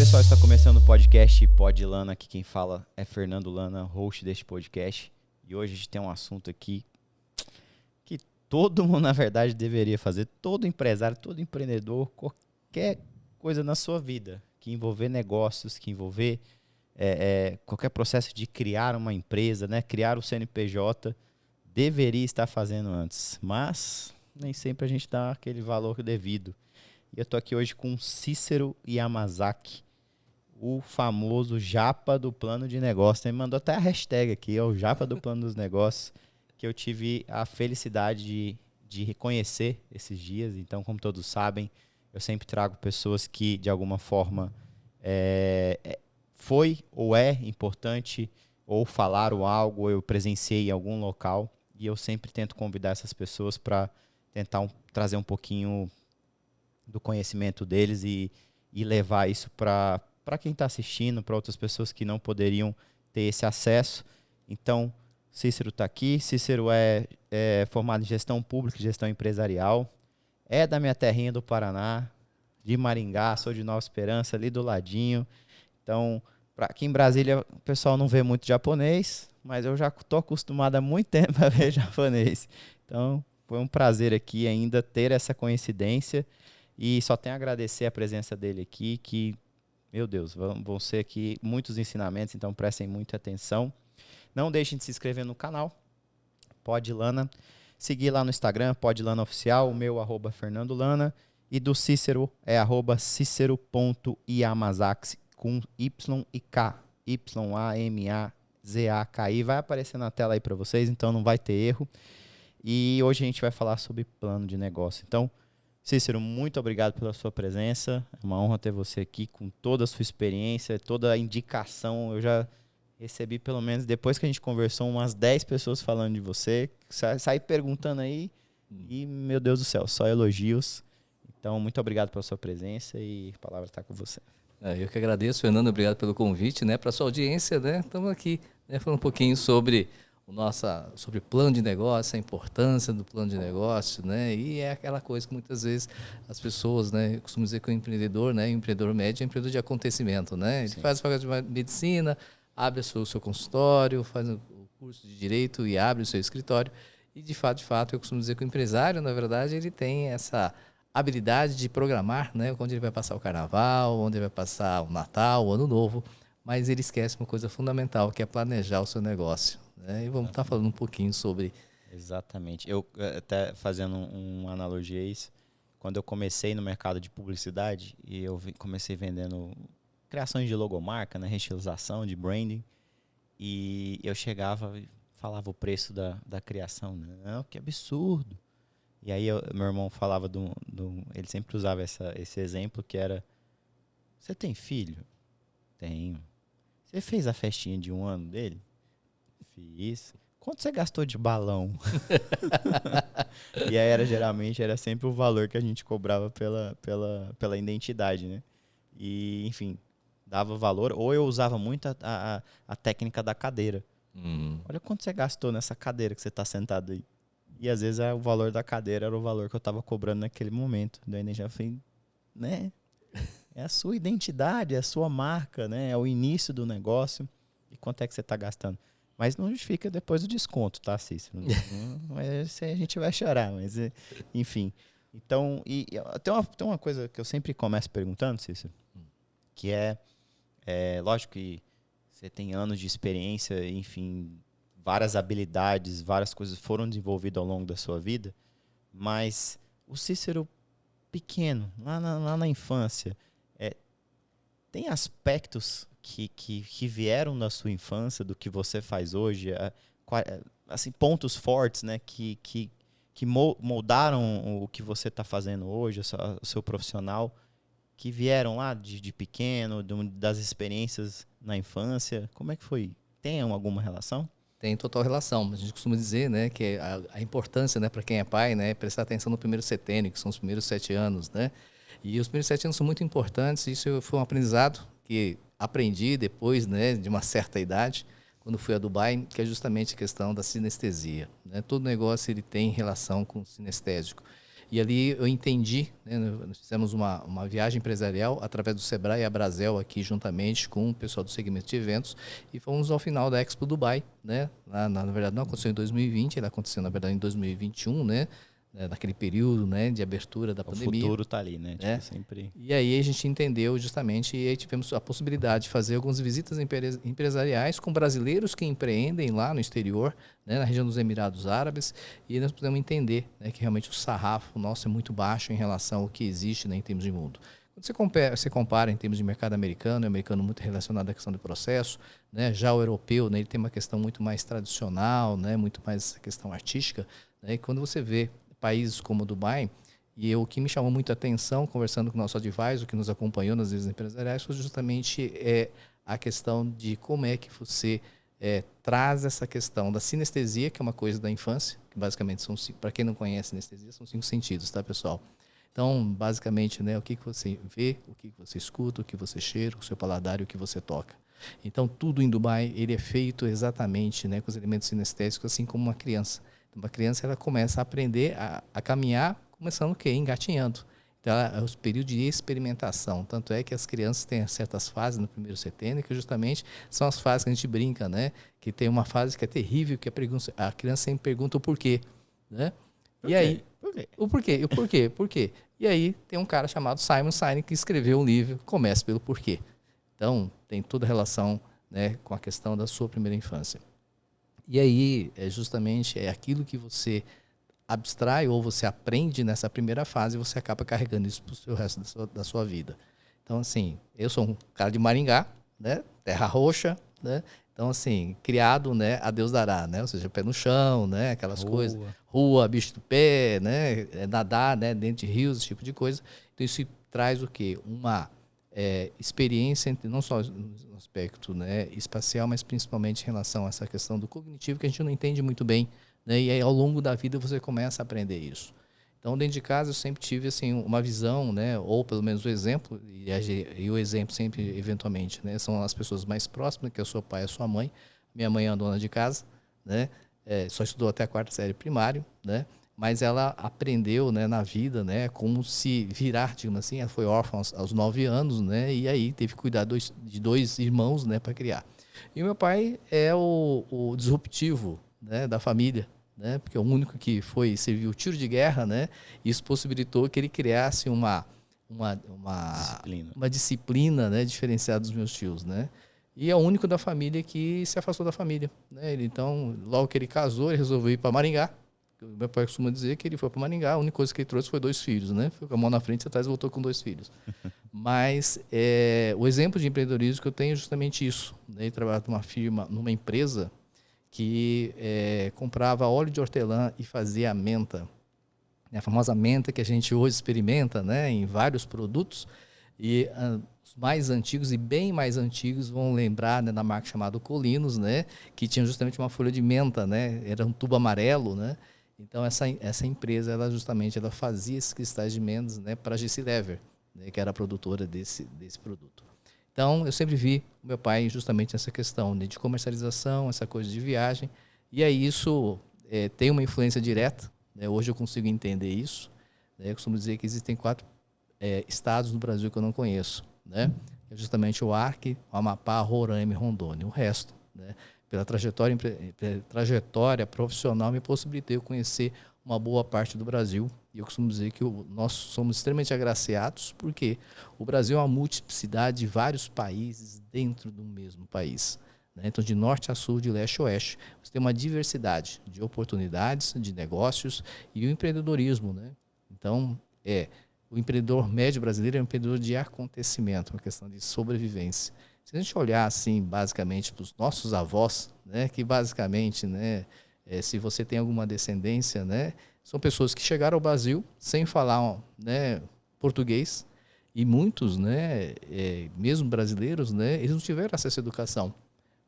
pessoal, está começando o podcast Pod Lana. Aqui quem fala é Fernando Lana, host deste podcast. E hoje a gente tem um assunto aqui que todo mundo, na verdade, deveria fazer. Todo empresário, todo empreendedor, qualquer coisa na sua vida que envolver negócios, que envolver qualquer processo de criar uma empresa, né, criar o CNPJ, deveria estar fazendo antes. Mas nem sempre a gente dá aquele valor devido. E eu tô aqui hoje com Cícero Yamazaki, o famoso japa do plano de negócio. Ele mandou até a hashtag aqui, o japa do plano dos negócios, que eu tive a felicidade de reconhecer esses dias. Então, como todos sabem, eu sempre trago pessoas que, de alguma forma, foi ou é importante, ou falaram algo, ou eu presenciei em algum local. E eu sempre tento convidar essas pessoas para tentar trazer um pouquinho do conhecimento deles e levar isso para quem está assistindo, para outras pessoas que não poderiam ter esse acesso. Então, Cícero está aqui. Cícero é formado em gestão pública e gestão empresarial. É da minha terrinha do Paraná, de Maringá, sou de Nova Esperança, ali do ladinho. Então, aqui em Brasília o pessoal não vê muito japonês, mas eu já estou acostumado há muito tempo a ver japonês. Então, foi um prazer aqui ainda ter essa coincidência. E só tenho a agradecer a presença dele aqui, que, meu Deus, vão ser aqui muitos ensinamentos, então prestem muita atenção. Não deixem de se inscrever no canal, Pod Lana. Seguir lá no Instagram, Pod Lana Oficial, o meu, @FernandoLana. E do Cícero, @Cicero.Yamazaki, com Y e K. YAMAZAKI. Vai aparecer na tela aí para vocês, então não vai ter erro. E hoje a gente vai falar sobre plano de negócio. Então, Cícero, muito obrigado pela sua presença. É uma honra ter você aqui com toda a sua experiência, toda a indicação. Eu já recebi, pelo menos, depois que a gente conversou, umas 10 pessoas falando de você. Saí perguntando aí e, meu Deus do céu, só elogios. Então, muito obrigado pela sua presença e a palavra está com você. Eu que agradeço, Fernando. Obrigado pelo convite, né? Para a sua audiência, né? Estamos aqui, né, falando um pouquinho sobre sobre plano de negócio, a importância do plano de negócio, né? E é aquela coisa que muitas vezes as pessoas, né? Eu costumo dizer que o empreendedor, né? O empreendedor médio é empreendedor de acontecimento, né? Ele faz a faculdade de medicina, abre o seu consultório, faz o curso de direito e abre o seu escritório. E de fato, eu costumo dizer que o empresário, na verdade, ele tem essa habilidade de programar, né? Onde ele vai passar o carnaval, onde ele vai passar o Natal, o Ano Novo, mas ele esquece uma coisa fundamental, que é planejar o seu negócio. E vamos estar falando um pouquinho sobre... Exatamente. Eu até fazendo uma analogia a isso, quando eu comecei no mercado de publicidade, e eu comecei vendendo criações de logomarca, né, reestilização, de branding, e eu chegava e falava o preço da criação. Não, que absurdo. E aí meu irmão falava, ele sempre usava esse exemplo que era, você tem filho? Tenho. Você fez a festinha de 1 ano dele? Fiz. Quanto você gastou de balão? E aí geralmente era sempre o valor que a gente cobrava pela identidade, né? E, enfim, dava valor. Ou eu usava muito a técnica da cadeira. Olha quanto você gastou nessa cadeira que você está sentado aí. E às vezes o valor da cadeira era o valor que eu estava cobrando naquele momento. Daí eu falei, né? É a sua identidade, é a sua marca, né? É o início do negócio. E quanto é que você está gastando? Mas não justifica depois o desconto, tá, Cícero? Mas a gente vai chorar, mas enfim. Então, tem uma coisa que eu sempre começo perguntando, Cícero, que lógico que você tem anos de experiência, enfim, várias habilidades, várias coisas foram desenvolvidas ao longo da sua vida, mas o Cícero pequeno, lá na infância, tem aspectos que vieram da sua infância, do que você faz hoje, assim, pontos fortes, né, que moldaram o que você está fazendo hoje, o seu profissional, que vieram lá de pequeno, das experiências na infância. Como é que foi? Tem alguma relação? Tem total relação. A gente costuma dizer, né, que a importância, né, para quem é pai, né, é prestar atenção no primeiro setênio, que são os primeiros 7 anos, né? E os primeiros 7 anos são muito importantes. Isso foi um aprendizado que aprendi depois, né, de uma certa idade, quando fui a Dubai, que é justamente a questão da sinestesia, né? Todo negócio ele tem relação com o sinestésico. E ali eu entendi, né, nós fizemos uma viagem empresarial através do Sebrae e a Brasel aqui juntamente com o pessoal do segmento de eventos e fomos ao final da Expo Dubai, né? Na verdade não aconteceu em 2020, ela aconteceu na verdade em 2021, né, naquele período, né, de abertura da O pandemia. futuro tá ali, né? Né? Tipo, sempre... E aí a gente entendeu justamente e aí tivemos a possibilidade de fazer algumas visitas empresariais com brasileiros que empreendem lá no exterior, né, na região dos Emirados Árabes, e nós podemos entender, né, que realmente o sarrafo nosso é muito baixo em relação ao que existe, né, em termos de mundo. Quando você compara em termos de mercado americano, o americano muito relacionado à questão do processo, né, já o europeu, né, ele tem uma questão muito mais tradicional, né, muito mais questão artística, né, e quando você vê países como Dubai, e o que me chamou muito a atenção, conversando com o nosso advisor, que nos acompanhou nas vezes empresariais, foi justamente a questão de como é que você traz essa questão da sinestesia, que é uma coisa da infância, que basicamente são, para quem não conhece sinestesia, são 5 sentidos, tá, pessoal? Então, basicamente, né, o que você vê, o que você escuta, o que você cheira, o seu paladar e o que você toca. Então, tudo em Dubai, ele é feito exatamente, né, com os elementos sinestésicos, assim como uma criança. Então, uma criança, ela começa a aprender a caminhar, começando o quê? Engatinhando. Então, é os períodos de experimentação. Tanto é que as crianças têm certas fases no primeiro setênio, que justamente são as fases que a gente brinca, né? Que tem uma fase que é terrível, que a criança sempre pergunta o porquê, né? E aí, Por quê? o porquê? E o porquê? Por quê? E aí tem um cara chamado Simon Sinek que escreveu um livro, Comece pelo Porquê. Então, tem toda a relação, né, com a questão da sua primeira infância. E aí, justamente, é aquilo que você abstrai ou você aprende nessa primeira fase e você acaba carregando isso para o resto da sua vida. Então, assim, eu sou um cara de Maringá, né? Terra roxa, né? Então, assim, criado, né? A Deus dará, né? Ou seja, pé no chão, né? Aquelas coisas. Rua, bicho do pé, né? Nadar, né? Dentro de rios, esse tipo de coisa. Então, isso traz o quê? Uma experiência, não só no aspecto, né, espacial, mas principalmente em relação a essa questão do cognitivo, que a gente não entende muito bem, né? E aí, ao longo da vida, você começa a aprender isso. Então, dentro de casa, eu sempre tive assim, uma visão, né? Ou pelo menos o exemplo, e o exemplo sempre, eventualmente, né? São as pessoas mais próximas, que é o seu pai e a sua mãe. Minha mãe é a dona de casa, né? Só estudou até a 4ª série primário, né? Mas ela aprendeu, né, na vida, né, como se virar, digamos assim. Ela foi órfã aos 9 anos, né? E aí teve que cuidar de 2 irmãos, né, para criar. E o meu pai é o disruptivo, né, da família, né? Porque é o único que serviu tiro de guerra, né? Isso possibilitou que ele criasse uma disciplina, né, diferenciada dos meus tios, né? E é o único da família que se afastou da família, né? Então, logo que ele casou, ele resolveu ir para Maringá. Meu pai costuma dizer que ele foi para Maringá, a única coisa que ele trouxe foi 2 filhos, né? Foi com a mão na frente e atrás voltou com 2 filhos. Mas o exemplo de empreendedorismo que eu tenho é justamente isso, né? Ele trabalhava numa empresa que comprava óleo de hortelã e fazia menta, né? A famosa menta que a gente hoje experimenta, né, em vários produtos. E os mais antigos e bem mais antigos vão lembrar, né, da marca chamada Colinos, né, que tinha justamente uma folha de menta, né, era um tubo amarelo, né. Então essa empresa ela fazia esses cristais de mentas, né, para a GC Lever, né, que era a produtora desse produto. Então, eu sempre vi o meu pai justamente nessa questão, né, de comercialização, essa coisa de viagem. E aí isso tem uma influência direta, né? Hoje eu consigo entender isso, né? Eu costumo dizer que existem 4 estados no Brasil que eu não conheço, né? É justamente o Acre, o Amapá, Roraima e Rondônia. O resto, né, pela trajetória profissional, me possibilitou conhecer uma boa parte do Brasil. E eu costumo dizer que nós somos extremamente agraciados, porque o Brasil é uma multiplicidade de vários países dentro do mesmo país, né? Então, de norte a sul, de leste a oeste, você tem uma diversidade de oportunidades, de negócios e o empreendedorismo, né? Então, o empreendedor médio brasileiro é um empreendedor de acontecimento, uma questão de sobrevivência. Se a gente olhar assim, basicamente, para os nossos avós, né, que basicamente, né, se você tem alguma descendência, né, são pessoas que chegaram ao Brasil sem falar, né, português, e muitos, né, mesmo brasileiros, né, eles não tiveram acesso à educação,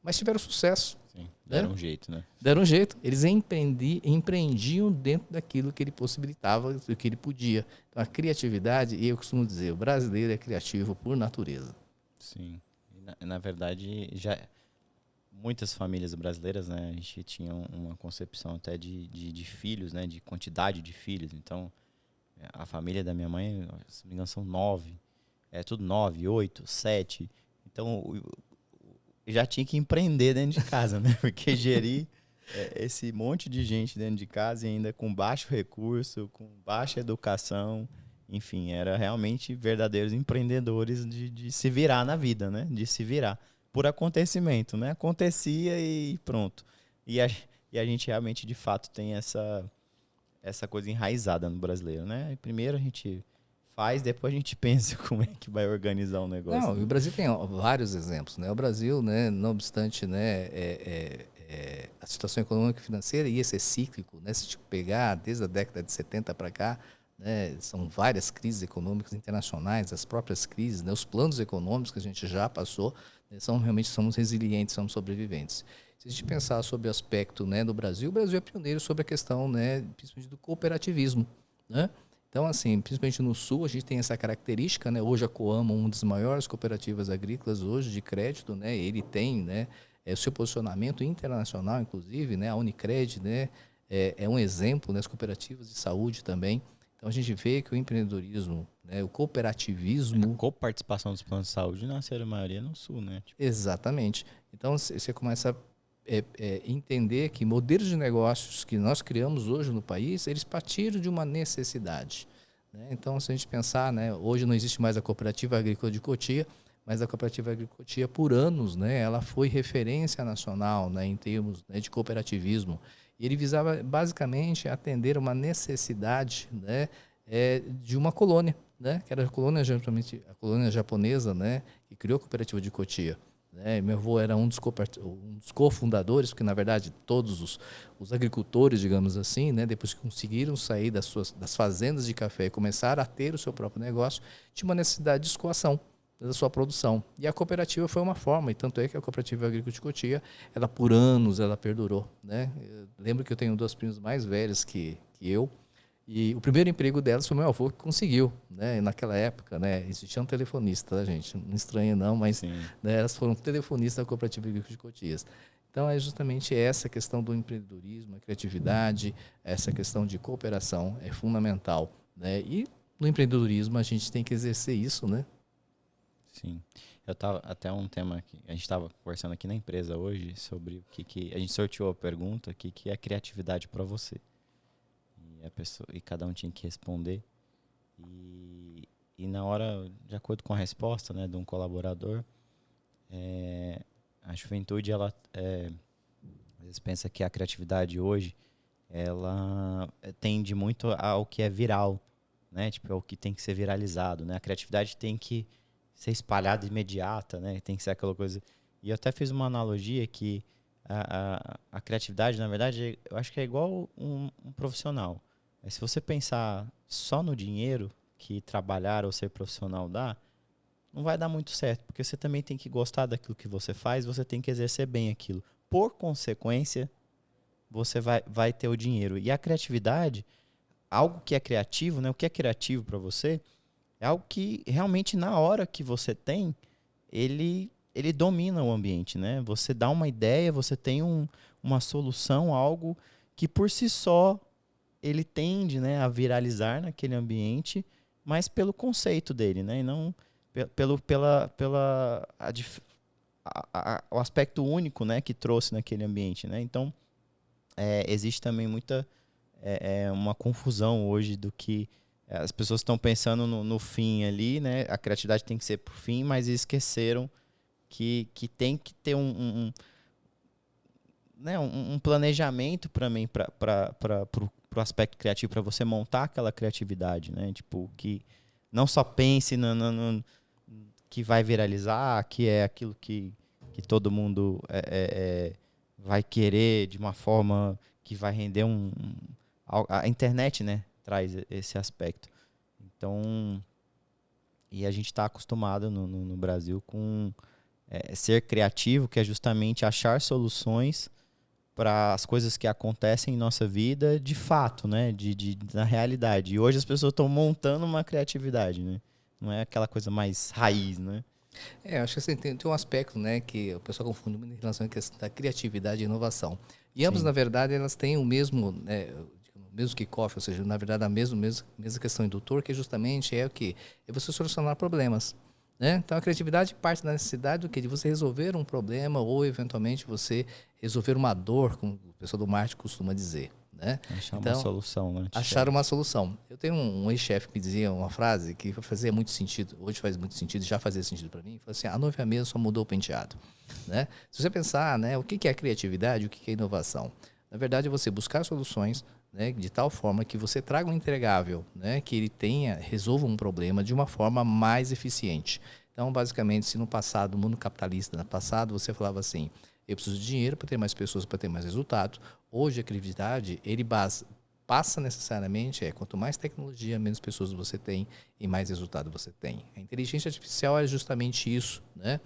mas tiveram sucesso. Sim, deram né? um jeito, né? Deram um jeito. Eles empreendiam dentro daquilo que ele possibilitava, do que ele podia. Então, a criatividade, e eu costumo dizer, o brasileiro é criativo por natureza. Sim. Na verdade, já muitas famílias brasileiras, né, a gente tinha uma concepção até de filhos, né, de quantidade de filhos. Então, A família da minha mãe, se não me engano, são 9. É tudo 9, 8, 7. Então, eu já tinha que empreender dentro de casa, né? Porque gerir esse monte de gente dentro de casa e ainda com baixo recurso, com baixa educação, enfim, era realmente verdadeiros empreendedores de se virar na vida, né? De se virar por acontecimento, né? Acontecia e pronto. E a gente realmente, de fato, tem essa coisa enraizada no brasileiro, né? E primeiro a gente faz, depois a gente pensa como é que vai organizar o negócio. Não, Né? e o Brasil tem vários exemplos, né? O Brasil, né, não obstante, né, a situação econômica e financeira ia ser cíclico, né? Se a gente pegar desde a década de 70 para cá, né, são várias crises econômicas internacionais, as próprias crises, né, os planos econômicos que a gente já passou, né, realmente somos resilientes, somos sobreviventes. Se a gente pensar sobre o aspecto, né, do Brasil, o Brasil é pioneiro sobre a questão, né, principalmente do cooperativismo, né? Então, assim, principalmente no Sul, a gente tem essa característica, né? Hoje a Coamo, uma das maiores cooperativas agrícolas hoje de crédito, né? Ele tem, né, o seu posicionamento internacional, inclusive, né? A Unicred, né, é um exemplo, né? As cooperativas de saúde também. Então, a gente vê que o empreendedorismo, né, o A cooperativismo... coparticipação dos planos de saúde nasceram a maioria no Sul, né? Tipo, Exatamente. Então, você começa a entender que modelos de negócios que nós criamos hoje no país, eles partiram de uma necessidade, né? Então, se a gente pensar, né, hoje não existe mais a Cooperativa Agrícola de Cotia, mas a Cooperativa Agrícola de Cotia, por anos, né, ela foi referência nacional, né, em termos, né, de cooperativismo. E ele visava basicamente atender uma necessidade, né, de uma colônia, né, que era a colônia japonesa, né, que criou a Cooperativa de Cotia. Né? Meu avô era um dos cofundadores, porque na verdade todos os agricultores, digamos assim, né, depois que conseguiram sair das fazendas de café e começaram a ter o seu próprio negócio, tinha uma necessidade de escoação da sua produção. E a cooperativa foi uma forma, e tanto é que a Cooperativa Agrícola de Cotia, ela por anos ela perdurou. Né? Eu lembro que eu tenho 2 primos mais velhos que eu, e o primeiro emprego delas foi meu avô que conseguiu, né? E naquela época, né? Existia um telefonista, tá, gente? Não estranha não, mas né, elas foram telefonistas da Cooperativa Agrícola de Cotias. Então é justamente essa questão do empreendedorismo, a criatividade, essa questão de cooperação é fundamental, né? E no empreendedorismo a gente tem que exercer isso, né? sim. Eu tava até um tema que a gente estava conversando aqui na empresa hoje sobre o que a gente sorteou a pergunta, o que é criatividade para você. E cada um tinha que responder. E na hora, de acordo com a resposta, né, de um colaborador, a juventude, ela às vezes pensa que a criatividade hoje, ela tende muito ao que é viral, né? Tipo, é o que tem que ser viralizado, né? A criatividade tem que ser espalhada imediata, né? Tem que ser aquela coisa... E eu até fiz uma analogia que a criatividade, na verdade, eu acho que é igual um profissional. Se você pensar só no dinheiro que trabalhar ou ser profissional dá, não vai dar muito certo, porque você também tem que gostar daquilo que você faz, você tem que exercer bem aquilo. Por consequência, você vai ter o dinheiro. E a criatividade, algo que é criativo, né? O que é criativo para você, é algo que realmente na hora que você tem, ele domina o ambiente, né? Você dá uma ideia, você tem uma solução, algo que por si só ele tende, né, a viralizar naquele ambiente, mas pelo conceito dele, né, e não o aspecto único, né, que trouxe naquele ambiente, né. Então, existe também uma confusão hoje do que as pessoas estão pensando no fim ali, né, a criatividade tem que ser por fim, mas esqueceram que tem que ter né, um planejamento para mim, para o aspecto criativo, para você montar aquela criatividade, né? Tipo, que não só pense no que vai viralizar, que é aquilo que todo mundo vai querer de uma forma que vai render a internet, né? Traz esse aspecto. Então, e a gente está acostumado no Brasil com ser criativo, que é justamente achar soluções para as coisas que acontecem em nossa vida de fato, né? Na realidade. E hoje as pessoas estão montando uma criatividade, né? Não é aquela coisa mais raiz, né? Acho que assim, tem um aspecto, né, que o pessoal confunde muito em relação à questão da criatividade e inovação. E ambos, na verdade, elas têm o mesmo, né, mesmo kickoff, ou seja, na verdade a mesma questão indutor, que justamente é o quê? É você solucionar problemas. Né? Então a criatividade parte da necessidade do quê? De você resolver um problema ou eventualmente você resolver uma dor, como o pessoal do marketing costuma dizer. Né? Achar uma Então, solução, né? achar uma solução. Eu tenho um ex-chefe que dizia uma frase que fazia muito sentido, hoje faz muito sentido, já fazia sentido para mim, falou assim, a noiva mesmo só mudou o penteado. Né? Se você pensar, né, o que é criatividade, o que é inovação? Na verdade, é você buscar soluções, né, de tal forma que você traga um entregável, né, que ele resolva um problema de uma forma mais eficiente. Então, basicamente, se no passado, no mundo capitalista, no passado, você falava assim, eu preciso de dinheiro para ter mais pessoas, para ter mais resultado. Hoje, a criatividade, passa necessariamente, quanto mais tecnologia, menos pessoas você tem e mais resultado você tem. A inteligência artificial é justamente isso, né?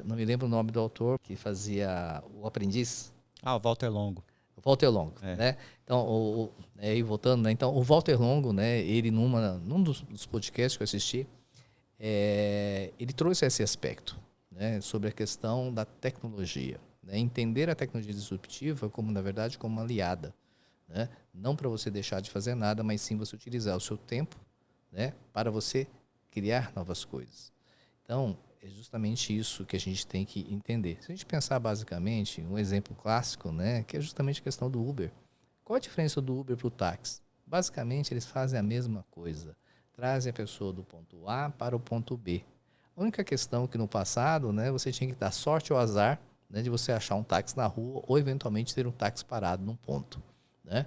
Não me lembro o nome do autor que fazia O Aprendiz. O Walter Longo. Walter Longo, né? Então, aí voltando, né? Então, o Walter Longo, né? Ele num dos podcasts que eu assisti, ele trouxe esse aspecto, né? Sobre a questão da tecnologia, né? Entender a tecnologia disruptiva como, na verdade, como uma aliada, né? Não para você deixar de fazer nada, mas sim você utilizar o seu tempo, né? Para você criar novas coisas. Então, é justamente isso que a gente tem que entender. Se a gente pensar basicamente, um exemplo clássico, né, que é justamente a questão do Uber. Qual a diferença do Uber para o táxi? Basicamente, eles fazem a mesma coisa. Trazem a pessoa do ponto A para o ponto B. A única questão é que no passado, né, você tinha que dar sorte ou azar, né, de você achar um táxi na rua ou eventualmente ter um táxi parado num ponto, né?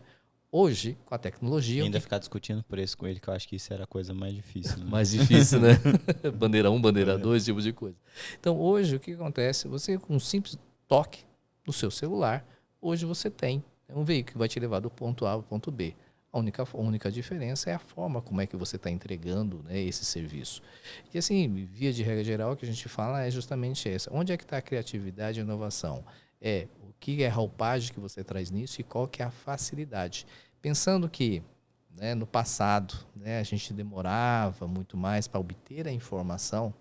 Hoje, com a tecnologia... E ainda ficar discutindo preço com ele, que eu acho que isso era a coisa mais difícil. Né? Mais difícil, né? Bandeira 1, bandeira 2, esse tipo de coisa. Então, hoje, o que acontece? Você, com um simples toque no seu celular, hoje você tem um veículo que vai te levar do ponto A ao ponto B. A única diferença é a forma como é que você está entregando, né, esse serviço. E assim, via de regra geral, o que a gente fala é justamente essa. Onde é que está a criatividade e a inovação? O que é a roupagem que você traz nisso e qual que é a facilidade. Pensando que, né, no passado, né, a gente demorava muito mais para obter a informação,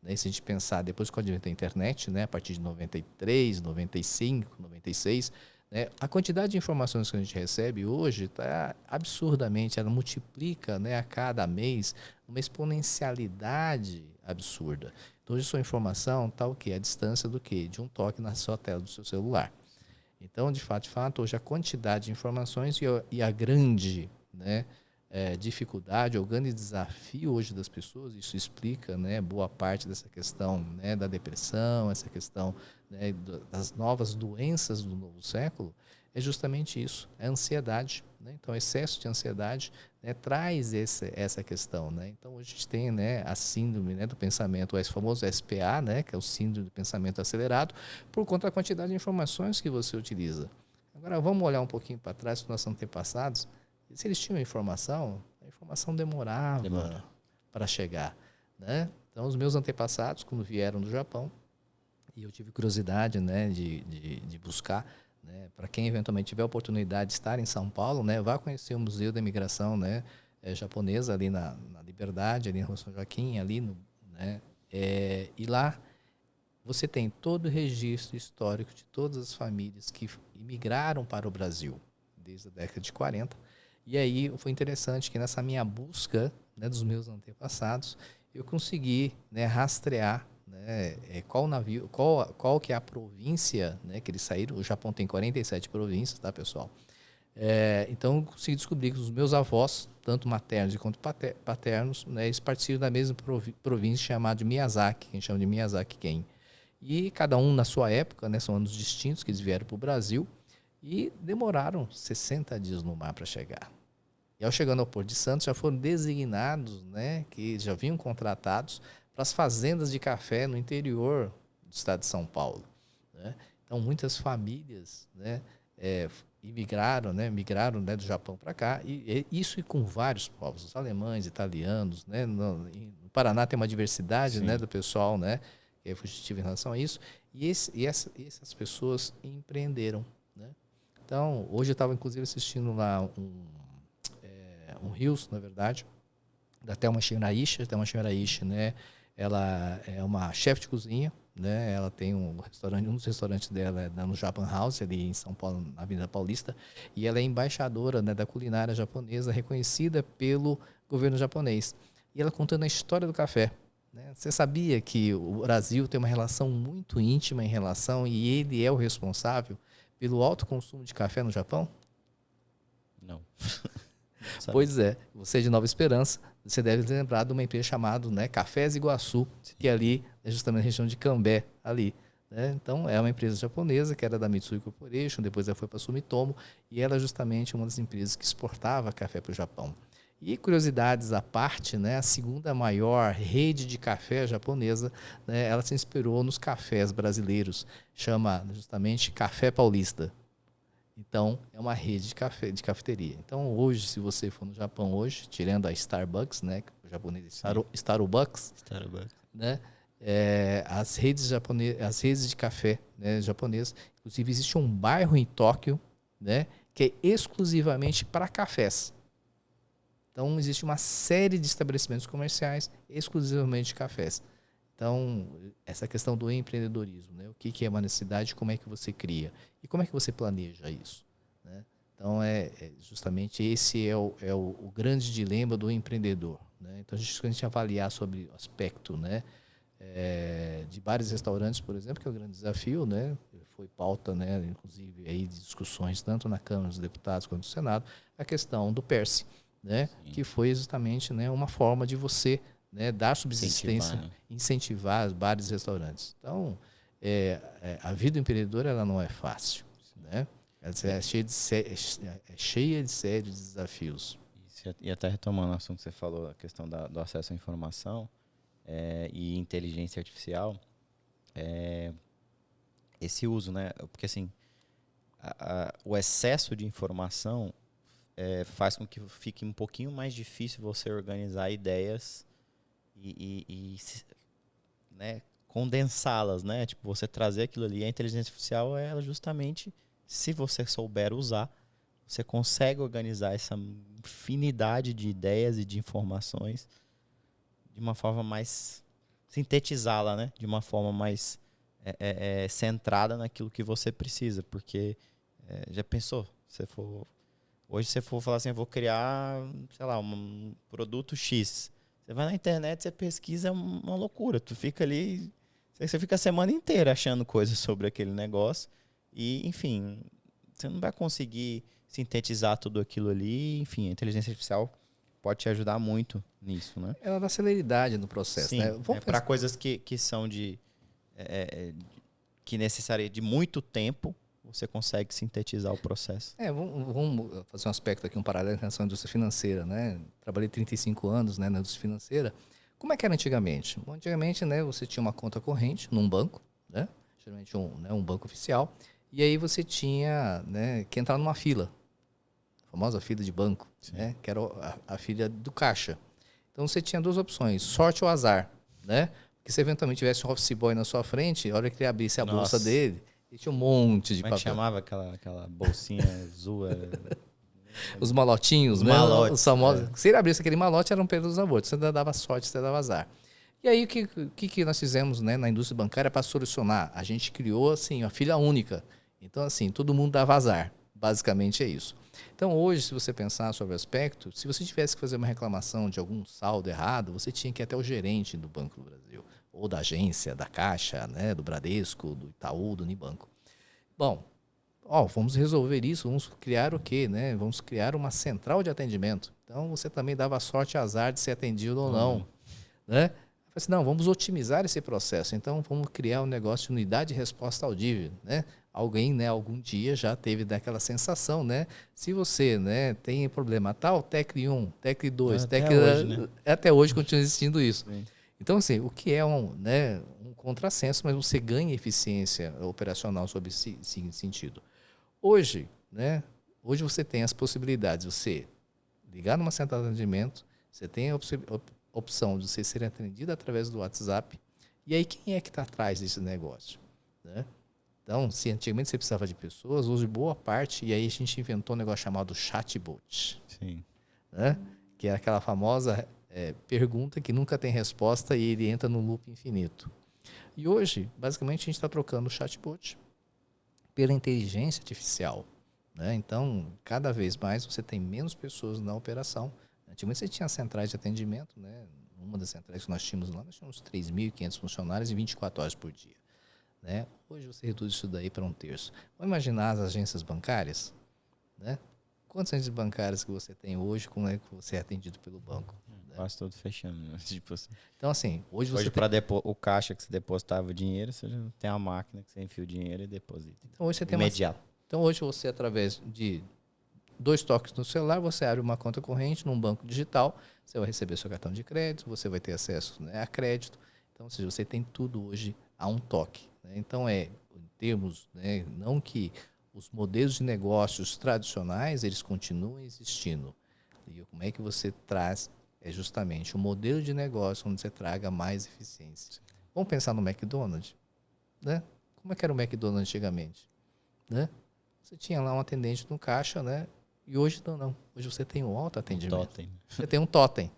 né, se a gente pensar depois com o advento da internet, né, a partir de 93, 95, 96, né, a quantidade de informações que a gente recebe hoje está absurdamente, ela multiplica, né, a cada mês uma exponencialidade absurda. Então, hoje sua informação está o quê? A distância do quê? De um toque na sua tela do seu celular. Então, de fato, hoje a quantidade de informações e a grande, né, dificuldade, o grande desafio hoje das pessoas, isso explica, né, boa parte dessa questão, né, da depressão, essa questão, né, das novas doenças do novo século, é justamente isso, é a ansiedade. Né? Então, o excesso de ansiedade, né, traz essa questão. Né? Então, hoje a gente tem, né, a síndrome, né, do pensamento, o famoso SPA, né, que é o síndrome do pensamento acelerado, por conta da quantidade de informações que você utiliza. Agora, vamos olhar um pouquinho para trás para os nossos antepassados. Se eles tinham informação, a informação demorava para chegar. Né? Então, os meus antepassados, quando vieram do Japão, e eu tive curiosidade, né, de buscar, né, para quem eventualmente tiver a oportunidade de estar em São Paulo, né, vá conhecer o Museu da Imigração, né, japonesa ali na Liberdade, ali na São Joaquim, ali né, e lá você tem todo o registro histórico de todas as famílias que imigraram para o Brasil desde a década de 40. E aí foi interessante que nessa minha busca, né, dos meus antepassados, eu consegui, né, rastrear, né, qual navio, qual que é a província, né, que eles saíram. O Japão tem 47 províncias, tá, pessoal? Então eu consegui descobrir que os meus avós, tanto maternos quanto paternos, né, eles participam da mesma província chamada de Miyazaki, que a gente chama de Miyazaki-ken. E cada um na sua época, né, são anos distintos que eles vieram para o Brasil e demoraram 60 dias no mar para chegar. E ao chegando ao Porto de Santos, já foram designados, né, que já vinham contratados para as fazendas de café no interior do estado de São Paulo. Né? Então, muitas famílias, né, migraram, né, do Japão para cá, e isso e com vários povos, os alemães, italianos. Né, no Paraná tem uma diversidade, né, do pessoal, né, que é fugitivo em relação a isso, e essas pessoas empreenderam. Né? Então, hoje eu estava, inclusive, assistindo lá um Rios, na verdade, da Thelma Shiraishi. A Thelma Shiraishi, né, ela é uma chefe de cozinha, né? Ela tem um restaurante, um dos restaurantes dela é no Japan House, ali em São Paulo, na Avenida Paulista, e ela é embaixadora, né, da culinária japonesa, reconhecida pelo governo japonês. E ela contando a história do café, né? Você sabia que o Brasil tem uma relação muito íntima em relação, e ele é o responsável pelo alto consumo de café no Japão? Não. Pois é, você é de Nova Esperança, você deve lembrar de uma empresa chamada, né, Cafés Iguaçu, que ali é justamente a região de Cambé, ali. Né? Então, é uma empresa japonesa que era da Mitsui Corporation, depois ela foi para a Sumitomo, e ela é justamente uma das empresas que exportava café para o Japão. E curiosidades à parte, né, a segunda maior rede de café japonesa, né, ela se inspirou nos cafés brasileiros, chama justamente Café Paulista. Então, é uma rede de café, de cafeteria. Então, hoje, se você for no Japão hoje, tirando a Starbucks, né, o japonês Starbucks, né, as redes de café, né, japonesas, inclusive existe um bairro em Tóquio, né, que é exclusivamente para cafés. Então, existe uma série de estabelecimentos comerciais exclusivamente de cafés. Então, essa questão do empreendedorismo, né? O que é uma necessidade, como é que você cria e como é que você planeja isso, né? Então, justamente esse é o grande dilema do empreendedor, né? Então, a gente avaliar sobre o aspecto, né, de bares e restaurantes, por exemplo, que é um grande desafio, né? Foi pauta, né, inclusive, aí de discussões tanto na Câmara dos Deputados quanto no Senado, a questão do PERSE, né? Que foi justamente, né, uma forma de você, né, dar subsistência, incentivar os bares e restaurantes. Então, a vida empreendedora ela não é fácil, né? Ela é cheia de sérios desafios. Isso, e até retomando o assunto que você falou, a questão do acesso à informação e inteligência artificial, esse uso, né? Porque assim, o excesso de informação faz com que fique um pouquinho mais difícil você organizar ideias né, condensá-las, né? Tipo, você trazer aquilo ali. A inteligência artificial, ela justamente, se você souber usar, você consegue organizar essa infinidade de ideias e de informações de uma forma mais sintetizá-la, né? De uma forma mais centrada naquilo que você precisa, porque já pensou? Hoje você for falar assim, eu vou criar, sei lá, um produto X. Você vai na internet, você pesquisa, é uma loucura. Tu fica ali, você fica a semana inteira achando coisas sobre aquele negócio. E, enfim, você não vai conseguir sintetizar tudo aquilo ali. Enfim, a inteligência artificial pode te ajudar muito nisso, né? Ela dá celeridade no processo, sim, né? Para coisas que são que necessariam de muito tempo, você consegue sintetizar o processo. Vamos fazer um aspecto aqui, um paralelo em relação à indústria financeira, né? Trabalhei 35 anos, né, na indústria financeira. Como é que era antigamente? Bom, antigamente, né, você tinha uma conta corrente num banco, né? Geralmente um banco oficial, e aí você tinha, né, que entrar numa fila, a famosa fila de banco, né? Que era a fila do caixa. Então você tinha duas opções, sorte ou azar, né? Porque se eventualmente tivesse um office boy na sua frente, a hora que ele abrisse a bolsa dele, e tinha um monte de papel. Como é que chamava aquela bolsinha azul? Os malotinhos, os né? malotes. Os famosos. Se ele abrisse aquele malote, era um Pedro dos Abortos. Você dava sorte, você dava azar. E aí, o que nós fizemos, né, na indústria bancária para solucionar? A gente criou, assim, uma filha única. Então, assim, todo mundo dava azar. Basicamente é isso. Então, hoje, se você pensar sobre o aspecto, se você tivesse que fazer uma reclamação de algum saldo errado, você tinha que ir até o gerente do Banco do Brasil, ou da agência, da Caixa, né, do Bradesco, do Itaú, do Unibanco. Bom, vamos resolver isso, vamos criar o quê, né? Vamos criar uma central de atendimento. Então, você também dava sorte e azar de ser atendido ou não, né? Eu falei assim, não, vamos otimizar esse processo. Então, vamos criar um negócio de unidade de resposta audível, né? Alguém, né, algum dia já teve daquela sensação, né? Se você, né, tem problema tal, TECL 1, TECL 2, hoje, né? Até hoje continua existindo isso. Sim. Então, assim, o que é um contrassenso, mas você ganha eficiência operacional sobre esse sentido. Hoje, né? Hoje você tem as possibilidades de você ligar numa central de atendimento, você tem a opção de você ser atendido através do WhatsApp. E aí, quem é que está atrás desse negócio? Né? Então, se antigamente você precisava de pessoas, hoje boa parte, e aí a gente inventou um negócio chamado chatbot. Sim. Né? Que é aquela famosa pergunta que nunca tem resposta e ele entra no loop infinito. E hoje, basicamente, a gente está trocando o chatbot pela inteligência artificial, né? Então, cada vez mais você tem menos pessoas na operação. Antigamente você tinha centrais de atendimento, né? Uma das centrais que nós tínhamos lá, nós tínhamos 3.500 funcionários e 24 horas por dia, né? Hoje você reduz isso daí para 1/3. Vamos imaginar as agências bancárias, né? Quantas agências bancárias que você tem hoje, como é que você é atendido pelo banco? Né? Quase tudo fechando. Né? Tipo assim. Então, assim, hoje você para o caixa que você depositava o dinheiro, você já tem a máquina que você enfia o dinheiro e deposita. Então, hoje você tem imediato. Então, hoje você, através de 2 toques no celular, você abre uma conta corrente num banco digital, você vai receber seu cartão de crédito, você vai ter acesso, né, a crédito. Então, ou seja, você tem tudo hoje a um toque. Né? Então, em termos, né, não que os modelos de negócios tradicionais, eles continuam existindo. E como é que você traz justamente um modelo de negócio onde você traga mais eficiência. Vamos pensar no McDonald's, né? Como é que era o McDonald's antigamente? Né? Você tinha lá um atendente no caixa, né? E hoje não. Hoje você tem um autoatendimento. Totem. Você tem um totem.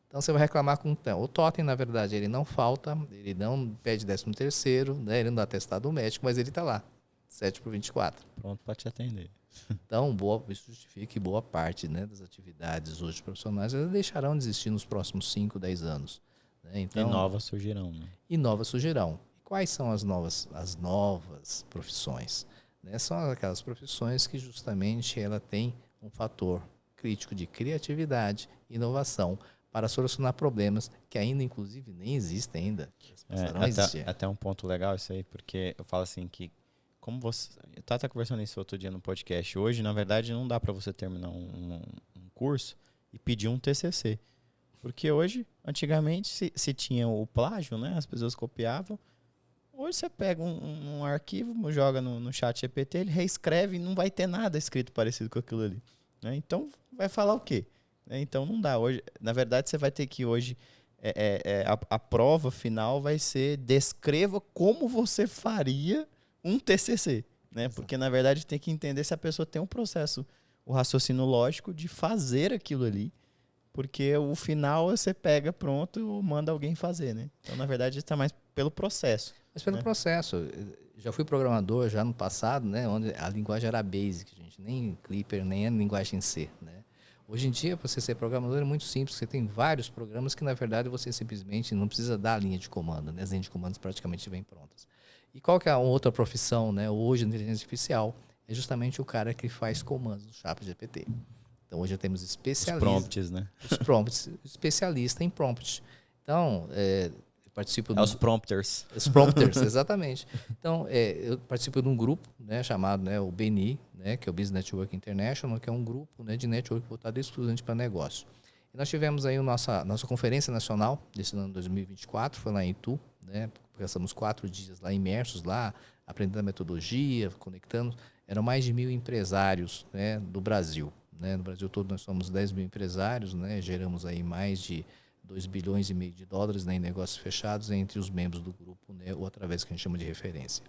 Então você vai reclamar com o totem. O totem, na verdade, ele não falta, ele não pede 13º, né? Ele não dá atestado médico, mas ele está lá, 7/24. Pronto para te atender. Então, isso justifica que boa parte, né, das atividades hoje profissionais elas deixarão de existir nos próximos 5, 10 anos. Né? Então, e novas surgirão. Né? E novas surgirão. E quais são as novas profissões? Né? São aquelas profissões que justamente ela tem um fator crítico de criatividade e inovação para solucionar problemas que ainda, inclusive, nem existem ainda. Até um ponto legal isso aí, porque eu falo assim que como você... Eu estava conversando isso outro dia no podcast. Hoje, na verdade, não dá para você terminar um curso e pedir um TCC. Porque hoje, antigamente, se tinha o plágio, né? As pessoas copiavam. Hoje você pega um arquivo, joga no chat GPT, ele reescreve e não vai ter nada escrito parecido com aquilo ali. Né? Então, vai falar o quê? Então, não dá. Hoje, na verdade, você vai ter que hoje... a prova final vai ser descreva como você faria um TCC, né? Porque, na verdade, tem que entender se a pessoa tem um processo, o raciocínio lógico de fazer aquilo ali, porque o final você pega pronto e manda alguém fazer, né? Então, na verdade, está mais pelo processo. Mas pelo processo. Já fui programador já no passado, né? Onde a linguagem era Basic, gente. Nem Clipper, nem a linguagem C, né? Hoje em dia, para você ser programador é muito simples. Você tem vários programas que, na verdade, você simplesmente não precisa dar a linha de comando. Né? As linhas de comandos praticamente vêm prontas. E qual que é a outra profissão, né? Hoje, na inteligência artificial, é justamente o cara que faz comandos no ChatGPT. Então, hoje temos especialistas... Os prompts, né? Os prompts, especialista em prompt. Então, eu participo... os prompters. Os prompters, exatamente. Então, eu participo de um grupo, né, chamado, né, o BNI, né, que é o Business Network International, que é um grupo, né, de network voltado exclusivamente para negócio. E nós tivemos aí a nossa conferência nacional desse ano 2024, foi lá em Itu, né, passamos 4 dias lá imersos lá, aprendendo a metodologia, conectando. Eram mais de 1.000 empresários, né, do Brasil. Né? No Brasil todo nós somos 10.000 empresários, né, geramos aí mais de 2,5 bilhões de dólares, né, em negócios fechados entre os membros do grupo, né, ou através do que a gente chama de referência.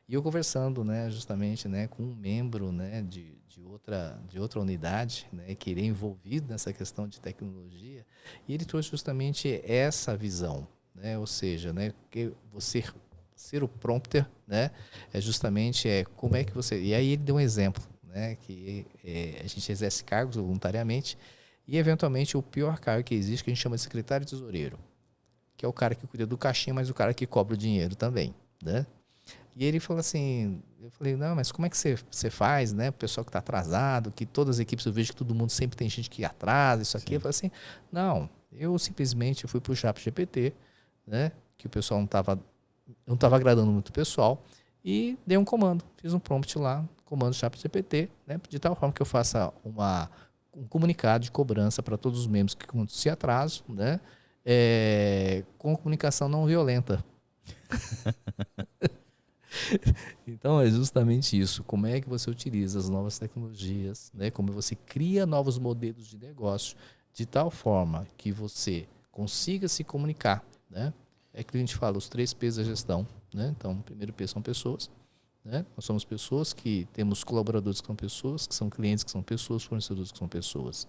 E eu conversando, né, justamente, né, com um membro, né, de outra unidade, né, que iria envolvido nessa questão de tecnologia, e ele trouxe justamente essa visão, né, ou seja, né, que você ser o prompter, né, é justamente como é que você... E aí ele deu um exemplo, né, que a gente exerce cargos voluntariamente e, eventualmente, o pior cargo que existe, que a gente chama de secretário tesoureiro, que é o cara que cuida do caixinha, mas o cara que cobra o dinheiro também, né? E ele falou assim, eu falei, não, mas como é que você faz, né? O pessoal que está atrasado, que todas as equipes, eu vejo que todo mundo sempre tem gente que atrasa, isso aqui. Sim. Eu falei assim, não, eu simplesmente fui para o ChatGPT, né? Que o pessoal não estava agradando muito o pessoal, e dei um comando, fiz um prompt lá, comando ChatGPT, né? De tal forma que eu faça um comunicado de cobrança para todos os membros que se atrasam, né? Com comunicação não violenta. Então é justamente isso, como é que você utiliza as novas tecnologias, né? Como você cria novos modelos de negócio de tal forma que você consiga se comunicar, né? É que a gente fala os 3 P's da gestão, né? Então, o primeiro P são pessoas, né? Nós somos pessoas que temos colaboradores que são pessoas, que são clientes que são pessoas, fornecedores que são pessoas.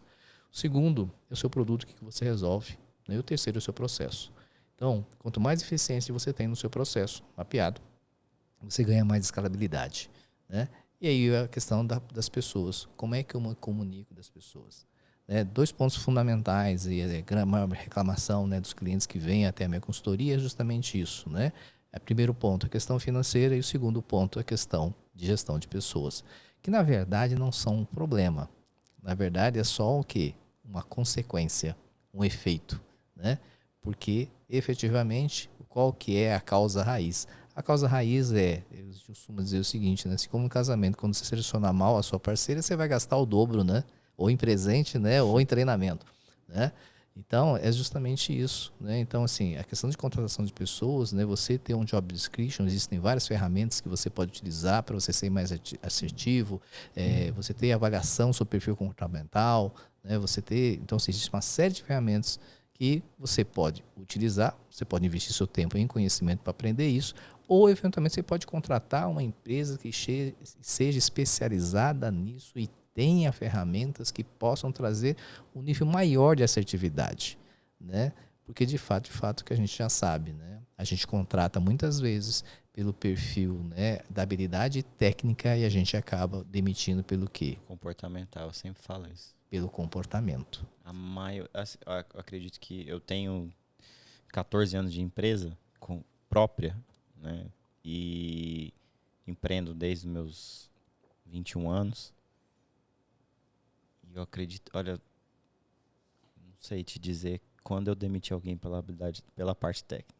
O segundo é o seu produto que você resolve, né? E o terceiro é o seu processo. Então, quanto mais eficiência você tem no seu processo mapeado, você ganha mais escalabilidade, né? E aí a questão das pessoas. Como é que eu me comunico das pessoas? Né? 2 pontos fundamentais e a maior reclamação, né, dos clientes que vêm até a minha consultoria é justamente isso, né? O primeiro ponto, a questão financeira, e o segundo ponto, a questão de gestão de pessoas, que na verdade não são um problema. Na verdade é só o quê? Uma consequência, um efeito, né? Porque efetivamente, qual que é a causa raiz? A causa raiz eu costumo dizer o seguinte, né? Assim como no casamento, quando você selecionar mal a sua parceira, você vai gastar o dobro, né? Ou em presente, né? Ou em treinamento, né? Então, é justamente isso, né? Então, assim, a questão de contratação de pessoas, né? Você ter um job description, existem várias ferramentas que você pode utilizar para você ser mais assertivo, você ter avaliação sobre perfil comportamental, né? Você ter, então, assim, existe uma série de ferramentas que você pode utilizar, você pode investir seu tempo em conhecimento para aprender isso, ou eventualmente você pode contratar uma empresa que seja especializada nisso e tenha ferramentas que possam trazer um nível maior de assertividade, né? Porque de fato que a gente já sabe, né? A gente contrata muitas vezes pelo perfil, né, da habilidade técnica e a gente acaba demitindo pelo quê? Comportamental, eu sempre falo isso. Pelo comportamento. Eu acredito que eu tenho 14 anos de empresa própria, né? E empreendo desde os meus 21 anos. E eu acredito, olha, não sei te dizer quando eu demiti alguém pela parte técnica.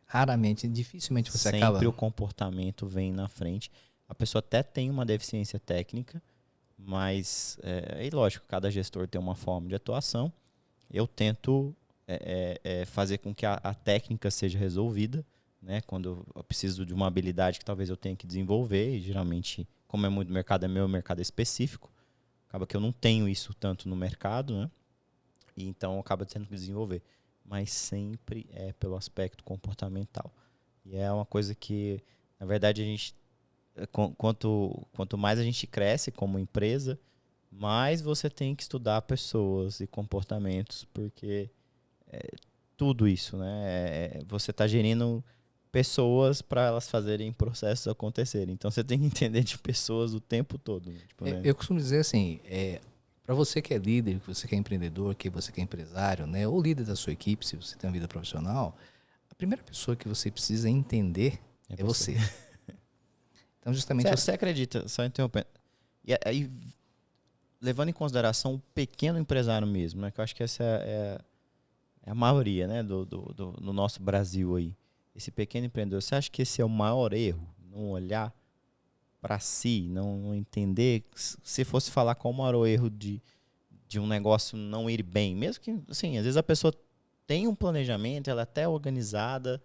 Raramente, dificilmente você Sempre acaba. o comportamento vem na frente. A pessoa até tem uma deficiência técnica, mas, e lógico, cada gestor tem uma forma de atuação. Eu tento fazer com que a técnica seja resolvida, né? Quando eu preciso de uma habilidade que talvez eu tenha que desenvolver, e geralmente, como é muito mercado, é meu mercado específico, acaba que eu não tenho isso tanto no mercado, né? E então acaba tendo que desenvolver. Mas sempre é pelo aspecto comportamental. E é uma coisa que, na verdade, a gente quanto mais a gente cresce como empresa, mais você tem que estudar pessoas e comportamentos, porque tudo isso, né? Você está gerindo pessoas para elas fazerem processos acontecerem. Então você tem que entender de pessoas o tempo todo. Tipo, né? Eu costumo dizer assim, para você que é líder, que você que é empreendedor, que você que é empresário, né, ou líder da sua equipe, se você tem uma vida profissional, a primeira pessoa que você precisa entender é você. Então, justamente você acredita, só interrompendo, e aí, levando em consideração o pequeno empresário mesmo, né, que eu acho que essa é a maioria, né, no nosso Brasil aí, esse pequeno empreendedor, você acha que esse é o maior erro? Não olhar para si, não entender? Se fosse falar qual o maior erro de um negócio não ir bem, mesmo que, assim, às vezes a pessoa tem um planejamento, ela é até organizada,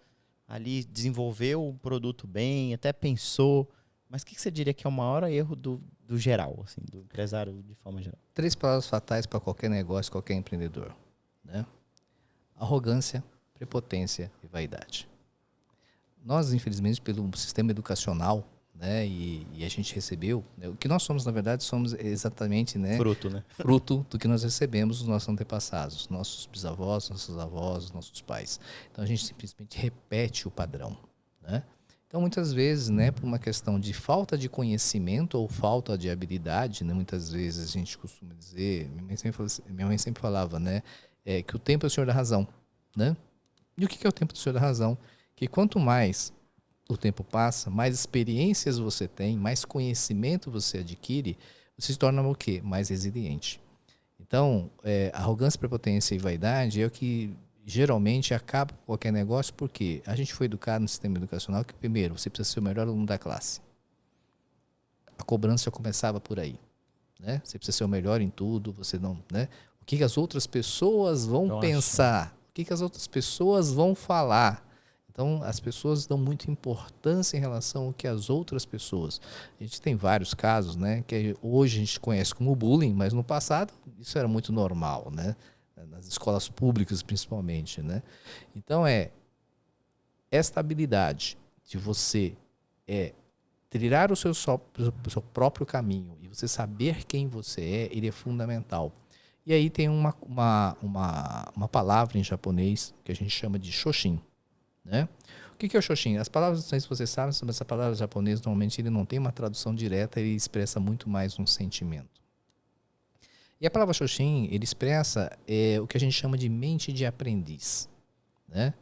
ali desenvolveu o produto bem, até pensou, mas o que você diria que é o maior erro do geral, assim, do empresário de forma geral? 3 palavras fatais para qualquer negócio, qualquer empreendedor, né? Arrogância, prepotência e vaidade. Nós, infelizmente, pelo sistema educacional, né, e a gente recebeu, né, o que nós somos, na verdade, somos exatamente, né, fruto, né? Fruto do que nós recebemos dos nossos antepassados, nossos bisavós, nossos avós, nossos pais. Então a gente simplesmente repete o padrão, né? Então muitas vezes, né, por uma questão de falta de conhecimento ou falta de habilidade, né, muitas vezes a gente costuma dizer, minha mãe sempre falava, né, que o tempo é o senhor da razão, né? E o que é o tempo do senhor da razão? Que quanto mais o tempo passa, mais experiências você tem, mais conhecimento você adquire, você se torna o quê? Mais resiliente. Então, arrogância, prepotência e vaidade é o que geralmente acaba com qualquer negócio, porque a gente foi educado no sistema educacional que, primeiro, você precisa ser o melhor aluno da classe. A cobrança já começava por aí, né? Você precisa ser o melhor em tudo, você não, né? O que as outras pessoas vão pensar? O que as outras pessoas vão falar? Então, as pessoas dão muita importância em relação ao que as outras pessoas. A gente tem vários casos, né, que hoje a gente conhece como bullying, mas no passado isso era muito normal, né, nas escolas públicas principalmente, né. Então, esta habilidade de você trilhar o seu próprio caminho e você saber quem você ele é fundamental. E aí tem uma palavra em japonês que a gente chama de shoshin, né? O que é o shoshin? As palavras, não sei se vocês sabem, mas essa palavra japonesa normalmente ele não tem uma tradução direta, ele expressa muito mais um sentimento. E a palavra shoshin, ele expressa o que a gente chama de mente de aprendiz, né?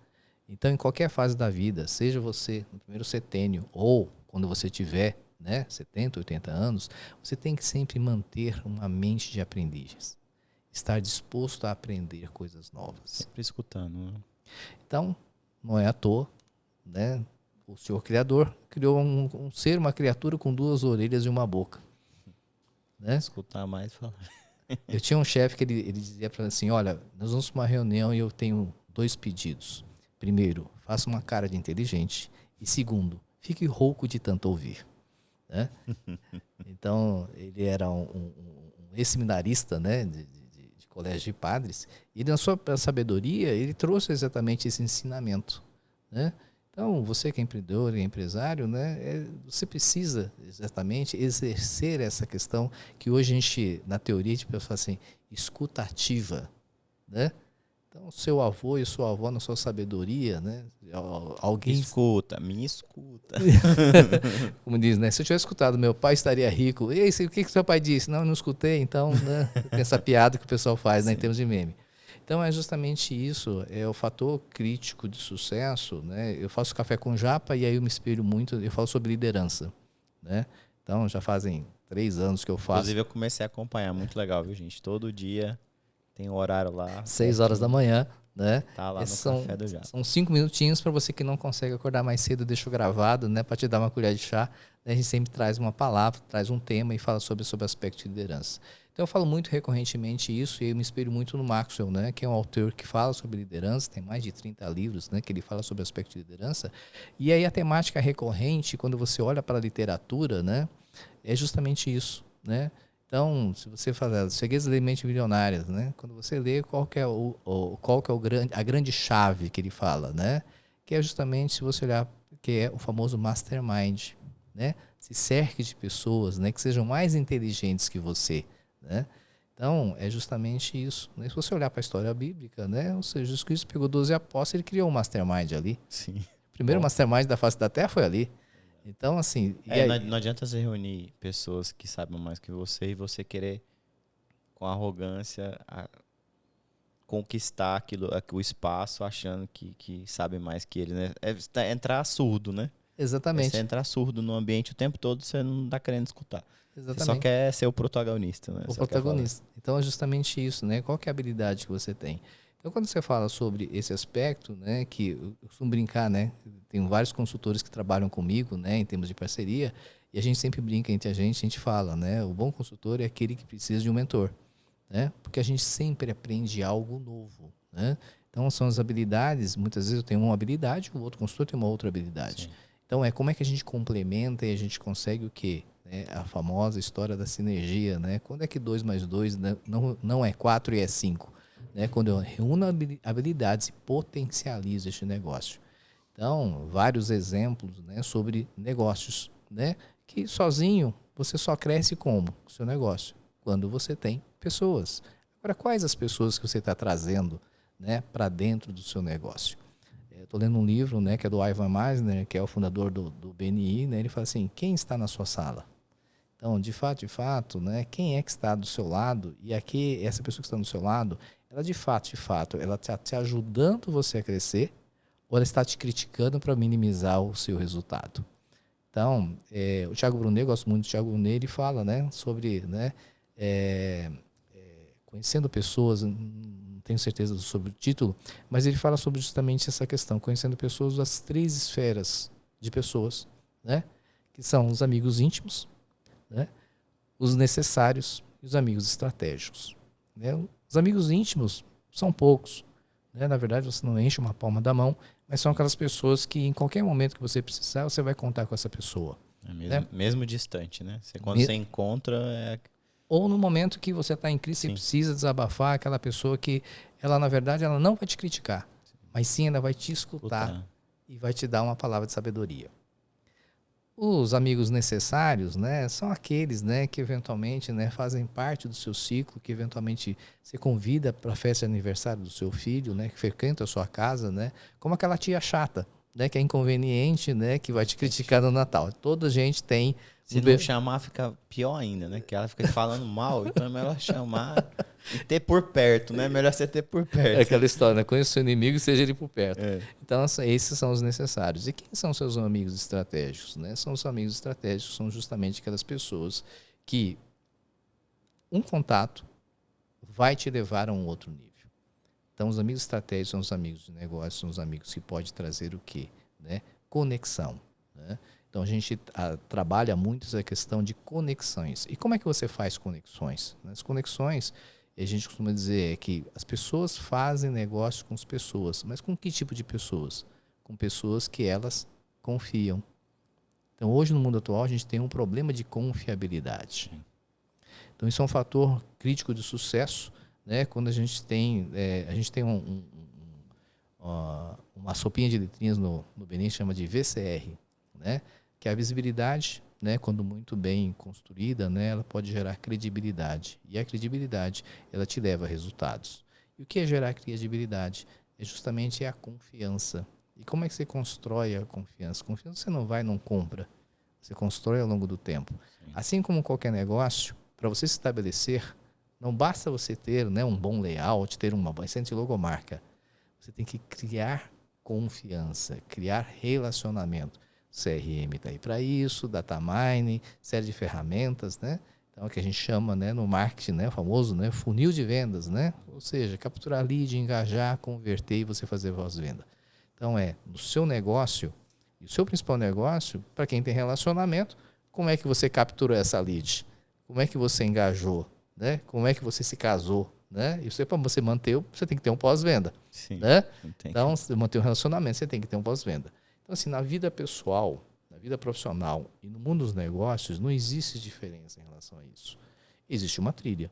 Então, em qualquer fase da vida, seja você no primeiro setênio ou quando você tiver, né, 70, 80 anos, você tem que sempre manter uma mente de aprendiz. Estar disposto a aprender coisas novas. Sempre escutando, né? Então, não é à toa, né? O Senhor Criador criou um ser, uma criatura com 2 orelhas e uma boca, né? Escutar mais e falar. Eu tinha um chefe que ele dizia para mim assim, olha, nós vamos para uma reunião e eu tenho 2 pedidos. Primeiro, faça uma cara de inteligente. E segundo, fique rouco de tanto ouvir, né? Então, ele era um ex-seminarista, né, de colégio de padres, e na sua sabedoria, ele trouxe exatamente esse ensinamento, né? Então, você que é empreendedor e empresário, né, você precisa exatamente exercer essa questão que hoje a gente, na teoria, a gente fala assim, escuta ativa, né? Então, o seu avô e sua avó, na sua sabedoria, né? Alguém... Me escuta. Como diz, né? Se eu tivesse escutado, meu pai estaria rico. E aí, o que seu pai disse? Não, eu não escutei, então, né? Tem essa piada que o pessoal faz, né, em termos de meme. Então, é justamente isso, é o fator crítico de sucesso, né? Eu faço café com japa e aí eu me espelho muito, eu falo sobre liderança, né? Então, já fazem 3 anos que eu faço. Inclusive, eu comecei a acompanhar, muito legal, viu, gente? Todo dia tem um horário lá. 6 horas da manhã, né? Tá lá no Café do Japa. São 5 minutinhos para você que não consegue acordar mais cedo, deixo gravado, né? Para te dar uma colher de chá. A gente sempre traz uma palavra, traz um tema e fala sobre aspecto de liderança. Então eu falo muito recorrentemente isso e eu me espelho muito no Maxwell, né? Que é um autor que fala sobre liderança, tem mais de 30 livros, né? Que ele fala sobre aspecto de liderança. E aí a temática recorrente, quando você olha para a literatura, né? É justamente isso, né? Então, se você fazer Segredos da Mente Milionárias, né? Quando você lê, qual que é a grande chave que ele fala, né? Que é justamente, se você olhar, que é o famoso mastermind, né? Se cerque de pessoas, né? Que sejam mais inteligentes que você, né? Então, é justamente isso, né? Se você olhar para a história bíblica, né? Ou seja, Jesus Cristo pegou 12 apóstolos e ele criou um mastermind ali. Sim. O primeiro mastermind da face da terra foi ali. Então, assim... não adianta você reunir pessoas que sabem mais que você e você querer, com arrogância, conquistar o espaço achando que sabe mais que ele, né? É entrar surdo, né? Exatamente. Você entrar surdo no ambiente o tempo todo, você não está querendo escutar. Exatamente. Você só quer ser o protagonista, né? O protagonista. Então, é justamente isso, né? Qual que é a habilidade que você tem? Então, quando você fala sobre esse aspecto, né, que eu costumo brincar, né, tem vários consultores que trabalham comigo, né, em termos de parceria, e a gente sempre brinca entre a gente fala, né, o bom consultor é aquele que precisa de um mentor, né, porque a gente sempre aprende algo novo, né. Então, são as habilidades, muitas vezes eu tenho uma habilidade, o outro consultor tem uma outra habilidade. Sim. Então, como é que a gente complementa e a gente consegue o quê? A famosa história da sinergia, né, quando é que 2 mais 2 não é 4 e é 5? Né, quando eu reúno habilidades e potencializo este negócio. Então, vários exemplos, né, sobre negócios, né, que sozinho você só cresce como? O seu negócio, quando você tem pessoas. Agora, quais as pessoas que você está trazendo, né, para dentro do seu negócio? Estou lendo um livro, né, que é do Ivan Misner, que é o fundador do BNI, né, ele fala assim, quem está na sua sala? Então, de fato, né, quem é que está do seu lado? E aqui, essa pessoa que está do seu lado, ela de fato, ela está te ajudando você a crescer ou ela está te criticando para minimizar o seu resultado? Então, o Thiago Brunet, eu gosto muito do Thiago Brunet, ele fala, né, sobre, né, conhecendo pessoas, não tenho certeza sobre o título, mas ele fala sobre justamente essa questão, conhecendo pessoas das 3 esferas de pessoas, né, que são os amigos íntimos, né, os necessários e os amigos estratégicos, né? Os amigos íntimos são poucos, né? Na verdade, você não enche uma palma da mão, mas são aquelas pessoas que em qualquer momento que você precisar, você vai contar com essa pessoa. Mesmo distante, né? Quando você encontra... Ou no momento que você está em crise, você precisa desabafar, aquela pessoa que, ela na verdade, ela não vai te criticar, mas sim ela vai te escutar e vai te dar uma palavra de sabedoria. Os amigos necessários, né, são aqueles, né, que eventualmente, né, fazem parte do seu ciclo, que eventualmente você convida para a festa de aniversário do seu filho, né, que frequenta a sua casa, né, como aquela tia chata, né, que é inconveniente, né, que vai te criticar no Natal. Toda gente tem. Se não chamar, fica pior ainda, né? Que ela fica te falando mal, então é melhor chamar e ter por perto, né? Melhor você ter por É perto. aquela história, né? Conheça o seu inimigo e seja ele por perto. É. Então, esses são os necessários. E quem são seus amigos estratégicos, né? São os amigos estratégicos, são justamente aquelas pessoas que um contato vai te levar a um outro nível. Então, os amigos estratégicos são os amigos de negócio, são os amigos que podem trazer o quê? Né? Conexão. Né? Então, a gente trabalha muito essa questão de conexões. E como é que você faz conexões? As conexões, a gente costuma dizer que as pessoas fazem negócio com as pessoas. Mas com que tipo de pessoas? Com pessoas que elas confiam. Então, hoje no mundo atual, a gente tem um problema de confiabilidade. Então, isso é um fator crítico de sucesso, né? Quando a gente tem uma sopinha de letrinhas no Benin, chama de VCR, né? Que é a visibilidade, né? Quando muito bem construída, né? Ela pode gerar credibilidade. E a credibilidade, ela te leva a resultados. E o que é gerar credibilidade? É justamente a confiança. E como é que você constrói a confiança? Confiança você não vai e não compra. Você constrói ao longo do tempo. Sim. Assim como qualquer negócio, para você se estabelecer, não basta você ter, né, um bom layout, ter uma excelente logomarca. Você tem que criar confiança, criar relacionamento. O CRM está aí para isso, data mining, série de ferramentas, né? Então, é o que a gente chama, né, no marketing, né, o famoso, né, funil de vendas, né? Ou seja, capturar lead, engajar, converter e você fazer pós-venda. Então, no seu negócio, e o seu principal negócio, para quem tem relacionamento, como é que você capturou essa lead? Como é que você engajou? Né? Como é que você se casou? Né? Isso é para você manter, você tem que ter um pós-venda. Né? Então, se manter um relacionamento, você tem que ter um pós-venda. Então, assim, na vida pessoal, na vida profissional e no mundo dos negócios, não existe diferença em relação a isso. Existe uma trilha.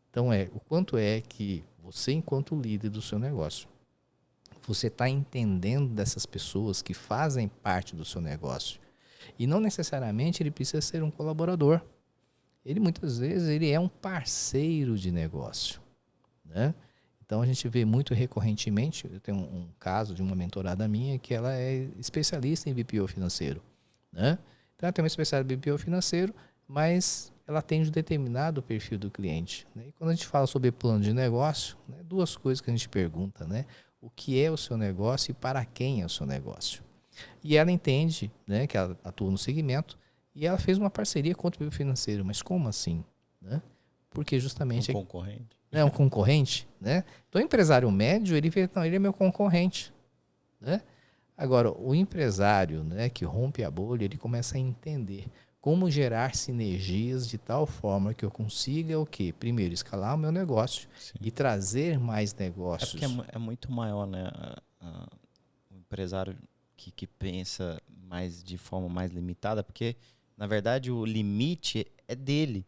Então, o quanto é que você, enquanto líder do seu negócio, você está entendendo dessas pessoas que fazem parte do seu negócio. E não necessariamente ele precisa ser um colaborador. Ele muitas vezes ele é um parceiro de negócio, né? Então a gente vê muito recorrentemente, eu tenho um caso de uma mentorada minha que ela é especialista em BPO financeiro, né? Então ela tem uma especialidade em BPO financeiro, mas ela atende um determinado perfil do cliente, né? E quando a gente fala sobre plano de negócio, né, duas coisas que a gente pergunta, né? O que é o seu negócio e para quem é o seu negócio? E ela entende, né, que ela atua no segmento. E ela fez uma parceria com o BPO financeiro. Mas como assim? Né? Porque justamente... Um concorrente. É um concorrente. Né? Então, o empresário médio, ele vê, não, ele é meu concorrente. Né? Agora, o empresário, né, que rompe a bolha, ele começa a entender como gerar sinergias de tal forma que eu consiga o quê? Primeiro, escalar o meu negócio. Sim. E trazer mais negócios. É porque é muito maior, né? O empresário que pensa de forma mais limitada, porque na verdade, o limite é dele.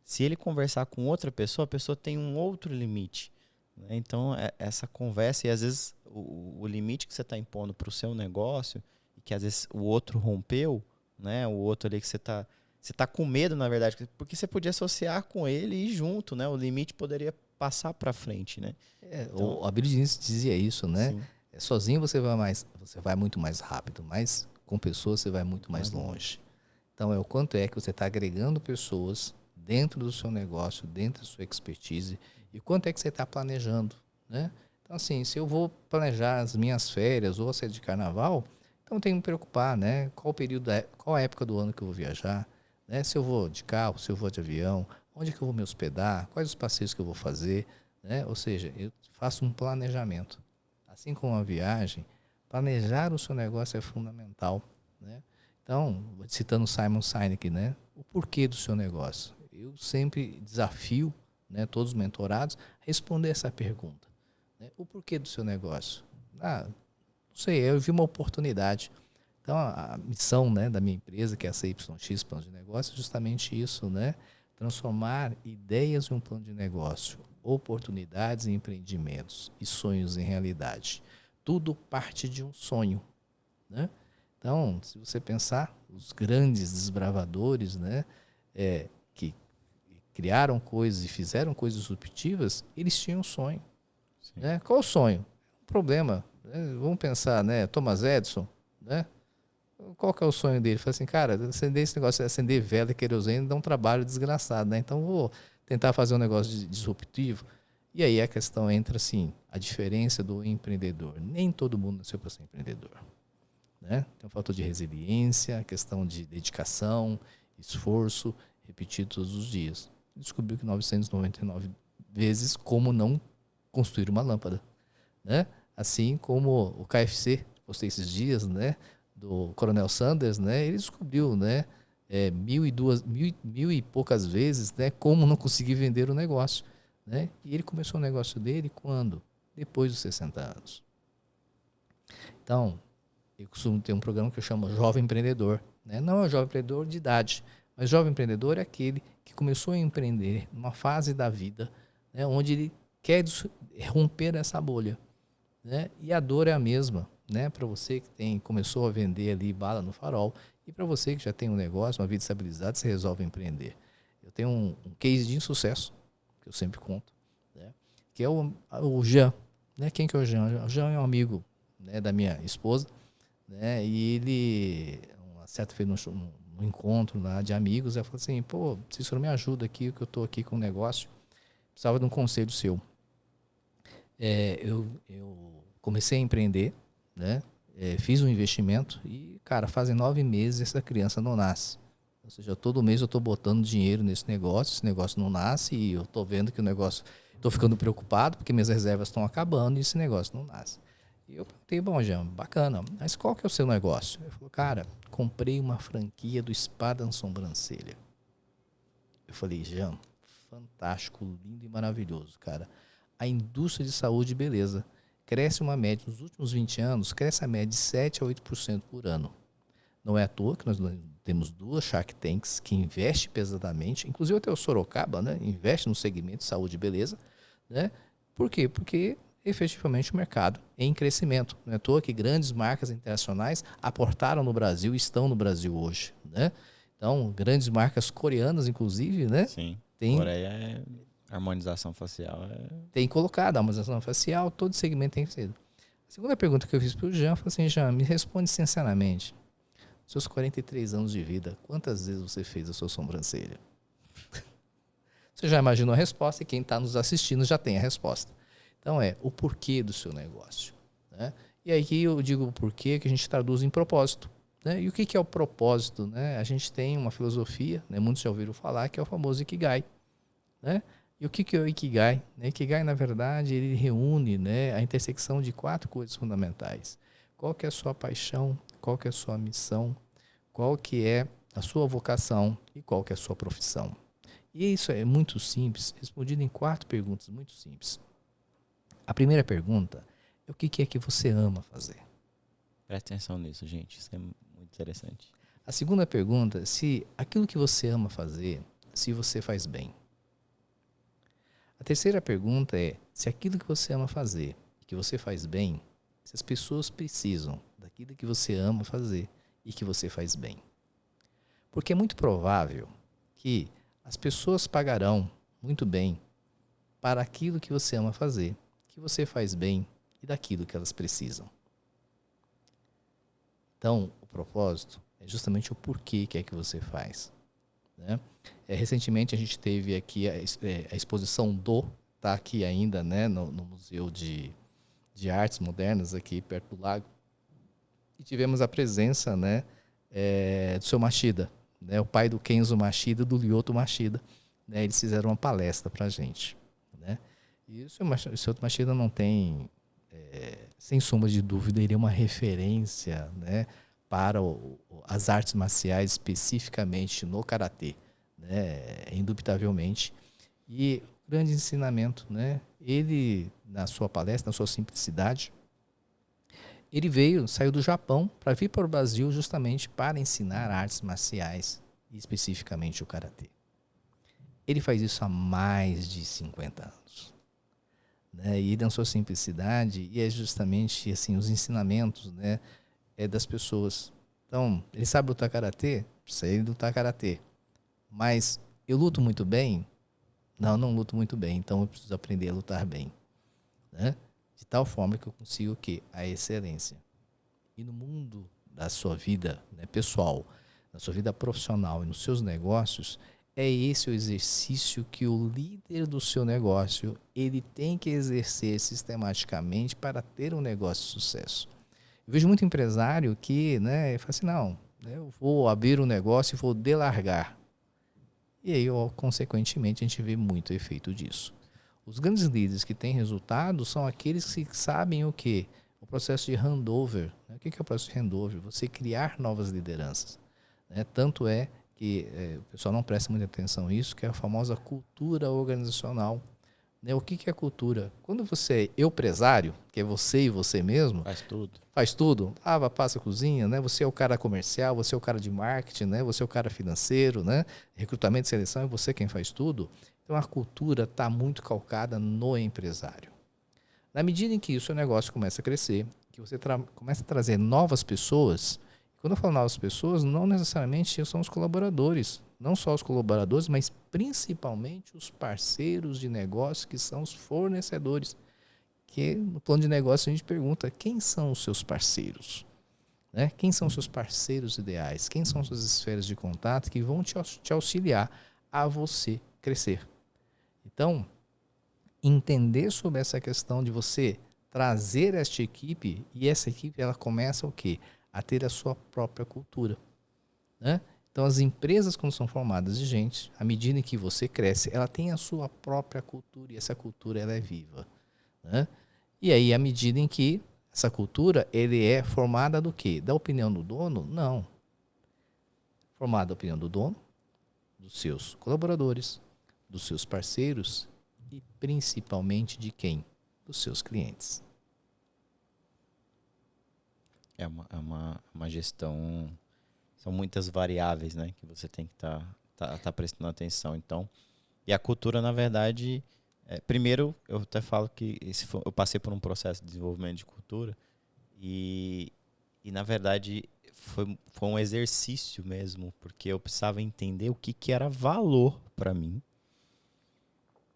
Se ele conversar com outra pessoa, a pessoa tem um outro limite. Né? Então, essa conversa, e às vezes o limite que você está impondo para o seu negócio, e que às vezes o outro rompeu, né? O outro ali que você tá com medo, na verdade, porque você podia associar com ele e ir junto, né? O limite poderia passar para frente, né? Então, o Abílio Diniz dizia isso, né? Sozinho você vai muito mais rápido, mas com pessoas você vai muito mais longe. Então, o quanto é que você está agregando pessoas dentro do seu negócio, dentro da sua expertise, e quanto é que você está planejando, né? Então, assim, se eu vou planejar as minhas férias ou a saída de carnaval, então eu tenho que me preocupar, né? Qual a época do ano que eu vou viajar, né? Se eu vou de carro, se eu vou de avião, onde é que eu vou me hospedar, quais os passeios que eu vou fazer, né? Ou seja, eu faço um planejamento. Assim como a viagem, planejar o seu negócio é fundamental, né? Então, citando Simon Sinek, né? O porquê do seu negócio. Eu sempre desafio, né, todos os mentorados a responder essa pergunta. Né? O porquê do seu negócio? Não sei, eu vi uma oportunidade. Então, a missão, né, da minha empresa, que é a CYX Plano de Negócio, é justamente isso, né? Transformar ideias em um plano de negócio, oportunidades em empreendimentos e sonhos em realidade. Tudo parte de um sonho, né? Então, se você pensar, os grandes desbravadores, né, que criaram coisas e fizeram coisas disruptivas, eles tinham um sonho. Né? Qual o sonho? Um problema. Né? Vamos pensar, né? Thomas Edison, né? Qual que é o sonho dele? Fala assim, cara, acender esse negócio, acender vela e querosene dá um trabalho desgraçado, né? Então vou tentar fazer um negócio disruptivo. E aí a questão entra assim, a diferença do empreendedor. Nem todo mundo nasceu para ser empreendedor. Né? Tem um fator de resiliência, a questão de dedicação, esforço, repetido todos os dias. Descobriu que 999 vezes como não construir uma lâmpada. Né? Assim como o KFC, postei esses dias, né? Do Coronel Sanders, né? Ele descobriu, né? Mil e poucas vezes, né? Como não conseguir vender o negócio. Né? E ele começou o negócio dele quando? Depois dos 60 anos. Então, eu costumo ter um programa que eu chamo Jovem Empreendedor. Né? Não é o jovem empreendedor de idade, mas jovem empreendedor é aquele que começou a empreender numa fase da vida, né? Onde ele quer romper essa bolha. Né? E a dor é a mesma. Né? Para você que começou a vender ali bala no farol e para você que já tem um negócio, uma vida estabilizada, você resolve empreender. Eu tenho um case de insucesso, que eu sempre conto, né? Que é o Jean. Né? Quem que é o Jean? O Jean é um amigo, né, da minha esposa, né? E ele, uma certa vez num encontro lá de amigos, ele falou assim, pô, se o senhor me ajuda aqui, que eu estou aqui com um negócio, precisava de um conselho seu. Eu comecei a empreender, né? Fiz um investimento e, cara, fazem 9 meses essa criança não nasce. Ou seja, todo mês eu estou botando dinheiro nesse negócio, esse negócio não nasce e eu estou vendo que o negócio... Estou ficando preocupado porque minhas reservas estão acabando e esse negócio não nasce. E eu perguntei, bom, Jean, bacana, mas qual que é o seu negócio? Ele falou, cara, comprei uma franquia do Spa da Sobrancelha. Eu falei, Jean, fantástico, lindo e maravilhoso, cara. A indústria de saúde e beleza cresce uma média, nos últimos 20 anos, cresce a média de 7 a 8% por ano. Não é à toa que nós temos 2 Shark Tanks que investem pesadamente, inclusive até o Sorocaba, né, investe no segmento de saúde e beleza. Né? Por quê? Porque efetivamente o mercado é em crescimento. Não é à toa que grandes marcas internacionais aportaram no Brasil e estão no Brasil hoje. Né? Então, grandes marcas coreanas, inclusive, né? Sim, tem, Coreia é harmonização facial. Tem colocado a harmonização facial, todo segmento tem sido. A segunda pergunta que eu fiz para o Jean, eu falei assim, Jean, me responde sinceramente, seus 43 anos de vida, quantas vezes você fez a sua sobrancelha? Você já imaginou a resposta e quem está nos assistindo já tem a resposta. Então o porquê do seu negócio. Né? E aí eu digo o porquê que a gente traduz em propósito. Né? E o que é o propósito? Né? A gente tem uma filosofia, né? Muitos já ouviram falar, que é o famoso Ikigai. Né? E o que é o Ikigai? O Ikigai, na verdade, ele reúne, né, a intersecção de 4 coisas fundamentais. Qual que é a sua paixão? Qual que é a sua missão? Qual que é a sua vocação? E qual que é a sua profissão? E isso é muito simples, respondido em 4 perguntas muito simples. A primeira pergunta é o que é que você ama fazer? Presta atenção nisso, gente. Isso é muito interessante. A segunda pergunta é se aquilo que você ama fazer, se você faz bem. A terceira pergunta é se aquilo que você ama fazer e que você faz bem, se as pessoas precisam daquilo que você ama fazer e que você faz bem. Porque é muito provável que as pessoas pagarão muito bem para aquilo que você ama fazer, que você faz bem e daquilo que elas precisam. Então, o propósito é justamente o porquê que é que você faz. Né? Recentemente a gente teve aqui a exposição está aqui ainda, né, no Museu de Artes Modernas, aqui perto do lago. E tivemos a presença, né, do seu Machida, né, o pai do Kenzo Machida e do Lyoto Machida. Né, eles fizeram uma palestra para a gente. Né? E o seu Machida não tem, sem sombra de dúvida, ele é uma referência, né, para as artes marciais, especificamente no karatê, né, indubitavelmente. E grande ensinamento, né? Ele, na sua palestra, na sua simplicidade, ele saiu do Japão para vir para o Brasil justamente para ensinar artes marciais, e especificamente o karatê. Ele faz isso há mais de 50 anos. Né? E ele, na sua simplicidade, e é justamente assim, os ensinamentos, né, das pessoas. Então, ele sabe lutar karatê? Sei lutar karatê. Mas eu luto muito bem? Não luto muito bem. Então eu preciso aprender a lutar bem, né? De tal forma que eu consigo o quê? A excelência. E no mundo da sua vida, né, pessoal, na sua vida profissional e nos seus negócios, é esse o exercício que o líder do seu negócio ele tem que exercer sistematicamente para ter um negócio de sucesso. Eu vejo muito empresário que, né, fala assim, não, eu vou abrir um negócio e vou delargar. E aí, consequentemente, a gente vê muito efeito disso. Os grandes líderes que têm resultado são aqueles que sabem o quê? O processo de handover. O que é o processo de handover? Você criar novas lideranças. Tanto é que o pessoal não presta muita atenção nisso, que é a famosa cultura organizacional. O que é cultura? Quando você é empresário, que é você e você mesmo, faz tudo, lava, passa, cozinha, né? Você é o cara comercial, você é o cara de marketing, né? Você é o cara financeiro, né? Recrutamento e seleção, é você quem faz tudo. Então a cultura está muito calcada no empresário. Na medida em que o seu negócio começa a crescer, que você começa a trazer novas pessoas, quando eu falo novas pessoas, não necessariamente são os colaboradores, não só os colaboradores, mas principalmente os parceiros de negócio, que são os fornecedores. Que no plano de negócio a gente pergunta, quem são os seus parceiros? Né? Quem são os seus parceiros ideais? Quem são suas esferas de contato que vão te auxiliar a você crescer? Então, entender sobre essa questão de você trazer esta equipe, e essa equipe ela começa o quê? A ter a sua própria cultura, né? Então as empresas quando são formadas de gente, à medida em que você cresce, ela tem a sua própria cultura e essa cultura ela é viva, né? E aí à medida em que essa cultura ele é formada do quê? Da opinião do dono? Não. Formada da opinião do dono, dos seus colaboradores, dos seus parceiros e principalmente de quem? Dos seus clientes. É uma gestão, são muitas variáveis, né, que você tem que tá prestando atenção. Então, e a cultura, na verdade, primeiro, eu até falo que eu passei por um processo de desenvolvimento de cultura e na verdade, foi um exercício mesmo, porque eu precisava entender o que era valor para mim,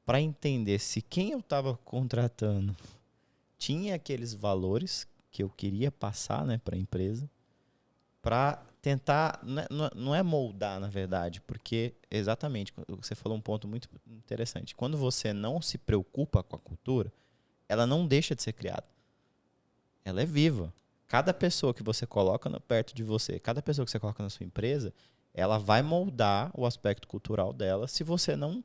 para entender se quem eu estava contratando tinha aqueles valores que eu queria passar, né, para a empresa, para tentar, não é moldar, na verdade, porque exatamente, você falou um ponto muito interessante. Quando você não se preocupa com a cultura, ela não deixa de ser criada. Ela é viva. Cada pessoa que você coloca perto de você, cada pessoa que você coloca na sua empresa, ela vai moldar o aspecto cultural dela se você não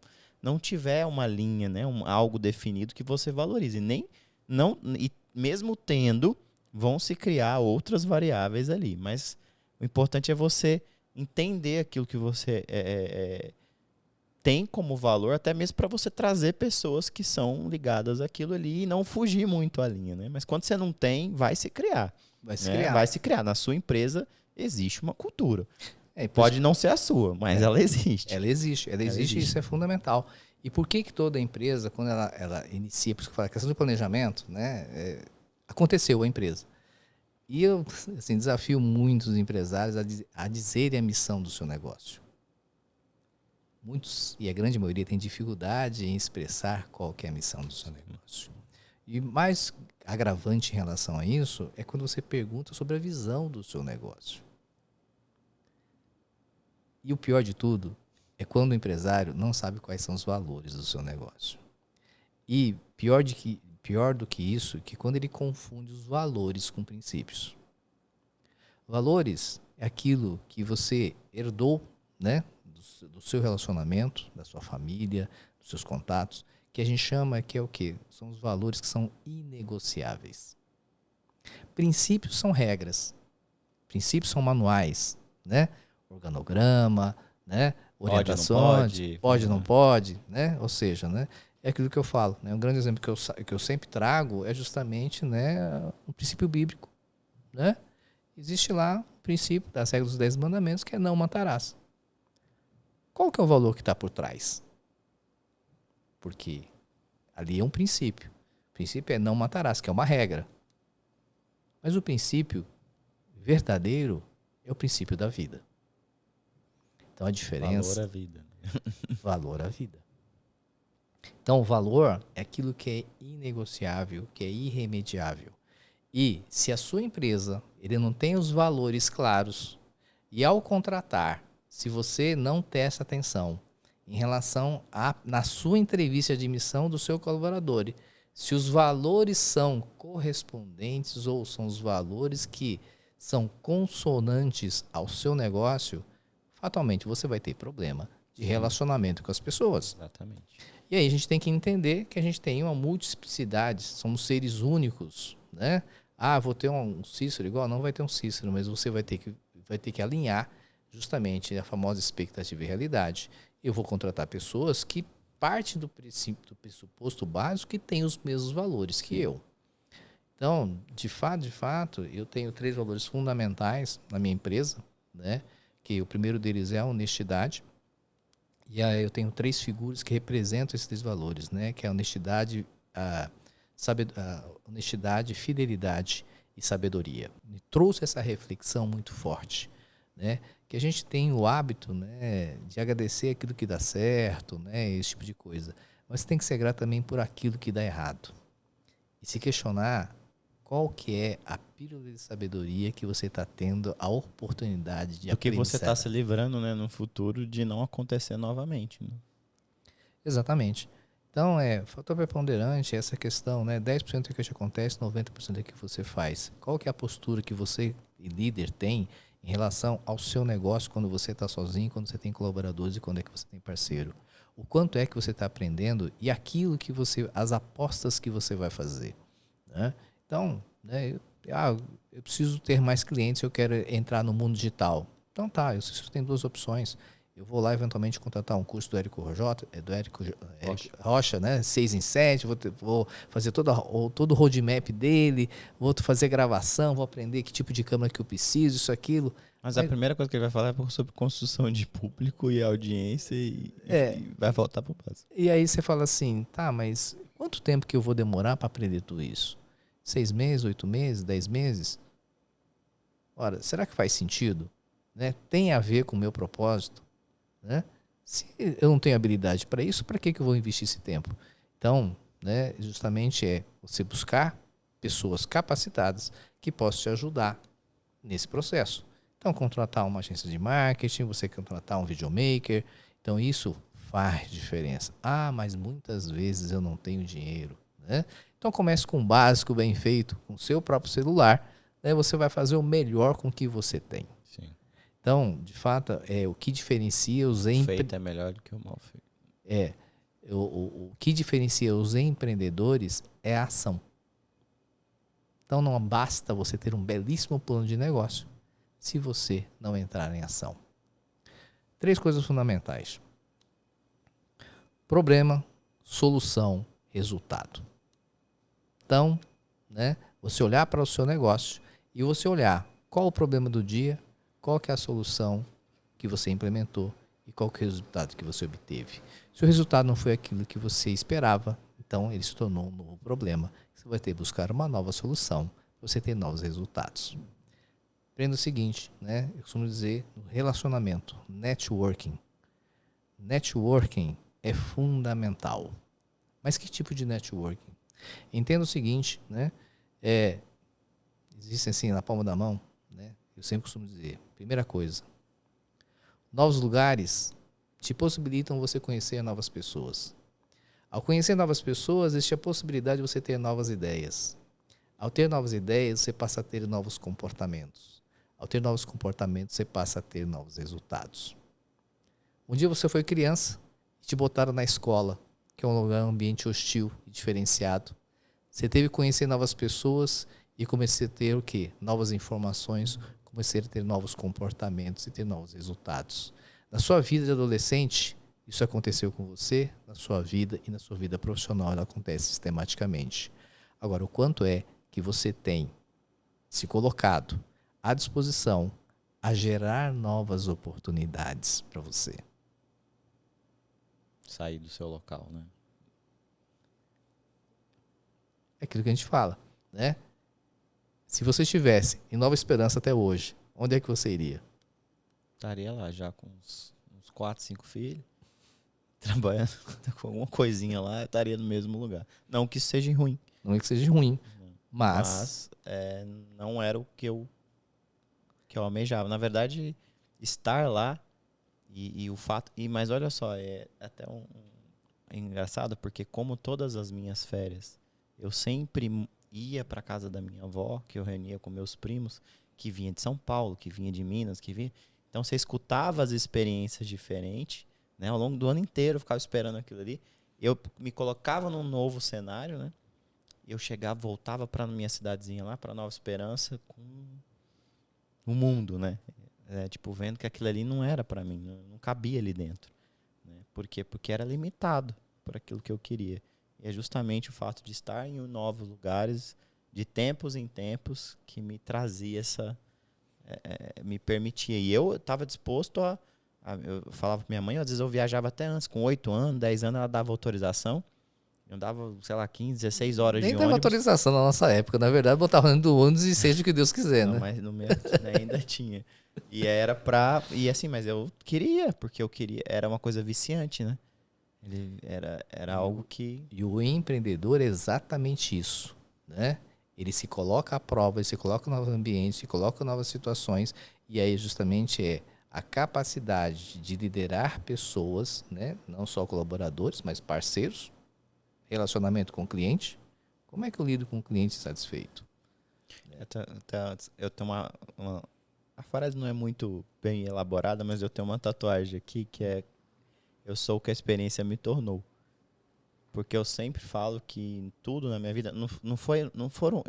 tiver uma linha, né, algo definido que você valorize. E mesmo tendo, vão se criar outras variáveis ali. Mas o importante é você entender aquilo que você tem como valor, até mesmo para você trazer pessoas que são ligadas àquilo ali e não fugir muito a linha, né? Mas quando você não tem, vai se criar. Vai se né? criar. Vai se criar. Na sua empresa existe uma cultura. É, Pode não ser a sua, mas ela existe. Ela existe e isso é fundamental. E por que toda empresa, quando ela inicia, por isso que eu falo, a questão do planejamento, né? Aconteceu a empresa. E eu assim, desafio muitos empresários a dizerem a missão do seu negócio. Muitos, e a grande maioria, tem dificuldade em expressar qual que é a missão do seu negócio. E mais agravante em relação a isso é quando você pergunta sobre a visão do seu negócio. E o pior de tudo é quando o empresário não sabe quais são os valores do seu negócio. E pior do que isso, que quando ele confunde os valores com princípios. Valores é aquilo que você herdou, né, do seu relacionamento, da sua família, dos seus contatos, que a gente chama que é o quê? São os valores que são inegociáveis. Princípios são regras. Princípios são manuais, né? Organograma, né? Orientações, pode, não pode, né? Ou seja, né? É aquilo que eu falo, né? Um grande exemplo que eu sempre trago é justamente, né, um princípio bíblico, né? Existe lá o princípio das regras dos 10 mandamentos, que é não matarás. Qual que é o valor que está por trás? Porque ali é um princípio. O princípio é não matarás, que é uma regra. Mas o princípio verdadeiro é o princípio da vida. Então a diferença... Valor à vida. Valor à vida. Então o valor é aquilo que é inegociável, que é irremediável. E se a sua empresa ele não tem os valores claros, e ao contratar, se você não ter essa atenção em relação a, na sua entrevista de admissão do seu colaborador, se os valores são correspondentes ou são os valores que são consonantes ao seu negócio, fatalmente você vai ter problema de relacionamento com as pessoas. Exatamente. E aí a gente tem que entender que a gente tem uma multiplicidade, somos seres únicos, né? Ah, vou ter um Cícero igual? Não vai ter um Cícero, mas você vai ter que alinhar justamente a famosa expectativa e realidade. Eu vou contratar pessoas que partem do pressuposto básico que têm os mesmos valores que eu. Então, de fato, eu tenho 3 valores fundamentais na minha empresa, né? Que o primeiro deles é a honestidade. E aí eu tenho 3 figuras que representam esses 3 valores, né? Que é a honestidade, a honestidade, fidelidade e sabedoria. Me trouxe essa reflexão muito forte, né? Que a gente tem o hábito, né, de agradecer aquilo que dá certo, né, esse tipo de coisa. Mas tem que ser grato também por aquilo que dá errado. E se questionar qual que é a pílula de sabedoria que você está tendo a oportunidade de Porque aprender. você está se livrando, né, no futuro de não acontecer novamente. Né? Exatamente. Então, fator preponderante é essa questão, né? 10% é o que te acontece, 90% é o que você faz. Qual que é a postura que você, líder, tem em relação ao seu negócio quando você está sozinho, quando você tem colaboradores e quando é que você tem parceiro? O quanto é que você está aprendendo e aquilo que as apostas que você vai fazer, né? Então, né, eu preciso ter mais clientes, eu quero entrar no mundo digital. Então tá, eu tenho 2 opções. Eu vou lá eventualmente contratar um curso do Érico Rocha, né? 6 em 7, vou fazer todo o roadmap dele, vou fazer gravação, vou aprender que tipo de câmera que eu preciso, isso, aquilo. Mas a primeira coisa que ele vai falar é sobre construção de público e audiência e vai voltar para o básico. E aí você fala assim, tá, mas quanto tempo que eu vou demorar para aprender tudo isso? 6 meses, 8 meses, 10 meses? Ora, será que faz sentido? Né? Tem a ver com o meu propósito? Né? Se eu não tenho habilidade para isso, para que eu vou investir esse tempo? Então, né, justamente é você buscar pessoas capacitadas que possam te ajudar nesse processo. Então, contratar uma agência de marketing, você contratar um videomaker. Então, isso faz diferença. Ah, mas muitas vezes eu não tenho dinheiro. Né? Então, comece com um básico bem feito, com o seu próprio celular. Né? Você vai fazer o melhor com o que você tem. Sim. Então, de fato, o que diferencia os feito é melhor do que o mal feito. O que diferencia os empreendedores é a ação. Então, não basta você ter um belíssimo plano de negócio se você não entrar em ação. 3 coisas fundamentais: problema, solução, resultado. Então, né, você olhar para o seu negócio e você olhar qual o problema do dia, qual que é a solução que você implementou e qual que é o resultado que você obteve. Se o resultado não foi aquilo que você esperava, então ele se tornou um novo problema. Você vai ter que buscar uma nova solução para você ter novos resultados. Aprenda o seguinte, né? Eu costumo dizer, no relacionamento, networking. Networking é fundamental. Mas que tipo de networking? Entenda o seguinte, né? Existem assim na palma da mão, né? Eu sempre costumo dizer, primeira coisa, novos lugares te possibilitam você conhecer novas pessoas. Ao conhecer novas pessoas, existe a possibilidade de você ter novas ideias. Ao ter novas ideias, você passa a ter novos comportamentos. Ao ter novos comportamentos, você passa a ter novos resultados. Um dia você foi criança e te botaram na escola, que é um lugar, um ambiente hostil e diferenciado. Você teve que conhecer novas pessoas e comecei a ter o quê? Novas informações, comecei a ter novos comportamentos e ter novos resultados. Na sua vida de adolescente, isso aconteceu com você, na sua vida e na sua vida profissional, ela acontece sistematicamente. Agora, o quanto é que você tem se colocado à disposição a gerar novas oportunidades para você? Sair do seu local, né? É aquilo que a gente fala, né? Se você estivesse em Nova Esperança até hoje, onde é que você iria? Estaria lá já com uns 4, 5 filhos, trabalhando com alguma coisinha lá, eu estaria no mesmo lugar. Não que isso seja ruim. Não é que seja ruim, mas não era o que eu almejava. Na verdade, estar lá e o fato... Mas olha só, é até é engraçado, porque como todas as minhas férias, eu sempre ia para casa da minha avó, que eu reunia com meus primos, que vinha de São Paulo, que vinha de Minas, que vinha... Então você escutava as experiências diferentes, né? Ao longo do ano inteiro eu ficava esperando aquilo ali. Eu me colocava num novo cenário, né? Eu chegava, voltava para minha cidadezinha lá, para Nova Esperança, com o mundo, né? Tipo, vendo que aquilo ali não era para mim, não cabia ali dentro. Né? Por quê? Porque era limitado por aquilo que eu queria. E é justamente o fato de estar em novos lugares, de tempos em tempos, que me trazia me permitia. E eu estava disposto eu falava para minha mãe, às vezes eu viajava até antes, com 8 anos, 10 anos, ela dava autorização. Eu dava, sei lá, 15, 16 horas nem de teve ônibus. autorização na nossa época. Na verdade, botava dentro do ônibus e seja o que Deus quiser, Não, né? mas no meu ainda tinha. E era e assim, mas eu queria, porque eu queria, era uma coisa viciante, né? Era algo que... E o empreendedor é exatamente isso, né? Ele se coloca à prova, ele se coloca em novos ambientes, se coloca em novas situações, e aí justamente a capacidade de liderar pessoas, né? Não só colaboradores, mas parceiros, relacionamento com o cliente. Como é que eu lido com o cliente satisfeito? Eu tenho a frase não é muito bem elaborada, mas eu tenho uma tatuagem aqui que é: eu sou o que a experiência me tornou. Porque eu sempre falo que tudo na minha vida eu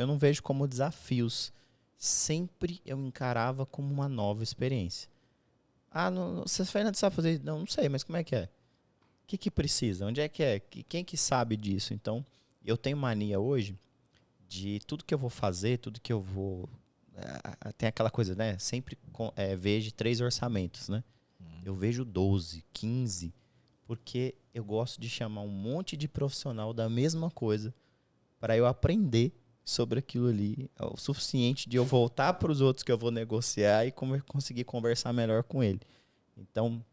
não vejo como desafios. Sempre eu encarava como uma nova experiência. Você Fernando sabe fazer? Não sei, mas como é que é? O que precisa? Onde é que é? Quem que sabe disso? Então, eu tenho mania hoje de tudo que eu vou fazer, tudo que eu vou... tem aquela coisa, né? Sempre vejo 3 orçamentos, né? Eu vejo 12, 15, porque eu gosto de chamar um monte de profissional da mesma coisa para eu aprender sobre aquilo ali, o suficiente de eu voltar para os outros que eu vou negociar e conseguir conversar melhor com ele. Então,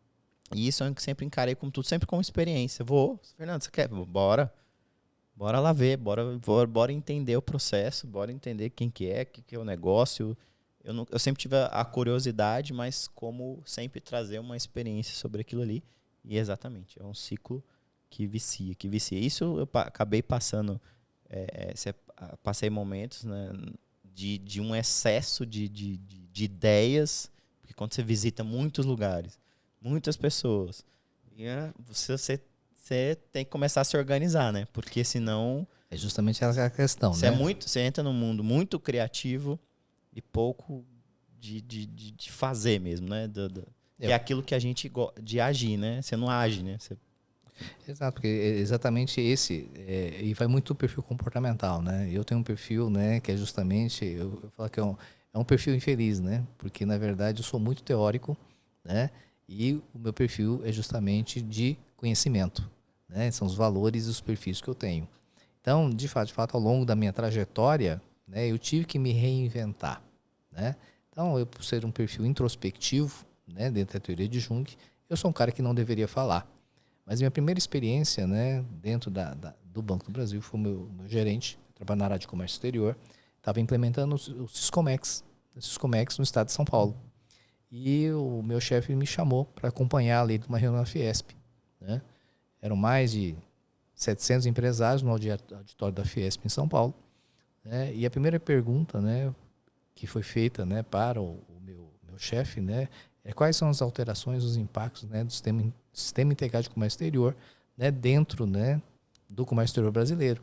isso eu sempre encarei como tudo, sempre como experiência. Fernando, você quer? Bora lá ver, bora entender o processo, bora entender quem que é, o que é o negócio. Eu sempre tive a curiosidade, mas como sempre trazer uma experiência sobre aquilo ali. E exatamente, é um ciclo que vicia. Isso eu acabei passando, passei momentos, né, de um excesso de ideias, porque quando você visita muitos lugares, muitas pessoas, você tem que começar a se organizar, né? Porque senão... É justamente essa a questão, né? Você entra num mundo muito criativo e pouco de fazer mesmo, né? É aquilo que a gente gosta de agir, né? Você não age, né? Exato, porque é exatamente esse, e vai muito do perfil comportamental, né? Eu tenho um perfil, né, que é justamente, eu falo que é um perfil infeliz, né? Porque, na verdade, eu sou muito teórico, né? E o meu perfil é justamente de conhecimento, né? São os valores e os perfis que eu tenho. Então, de fato, ao longo da minha trajetória, né, eu tive que me reinventar, né? Então, eu, por ser um perfil introspectivo, né, dentro da teoria de Jung, eu sou um cara que não deveria falar. Mas minha primeira experiência, né, dentro do Banco do Brasil foi o meu gerente, trabalhando na área de comércio exterior, estava implementando o Siscomex no estado de São Paulo. E o meu chefe me chamou para acompanhar ali uma reunião na Fiesp, né? Eram mais de 700 empresários no auditório da Fiesp em São Paulo, né? E a primeira pergunta, né, que foi feita, né, para o meu chefe, né, quais são as alterações, os impactos, né, do sistema integrado de comércio exterior, né, dentro, né, do comércio exterior brasileiro,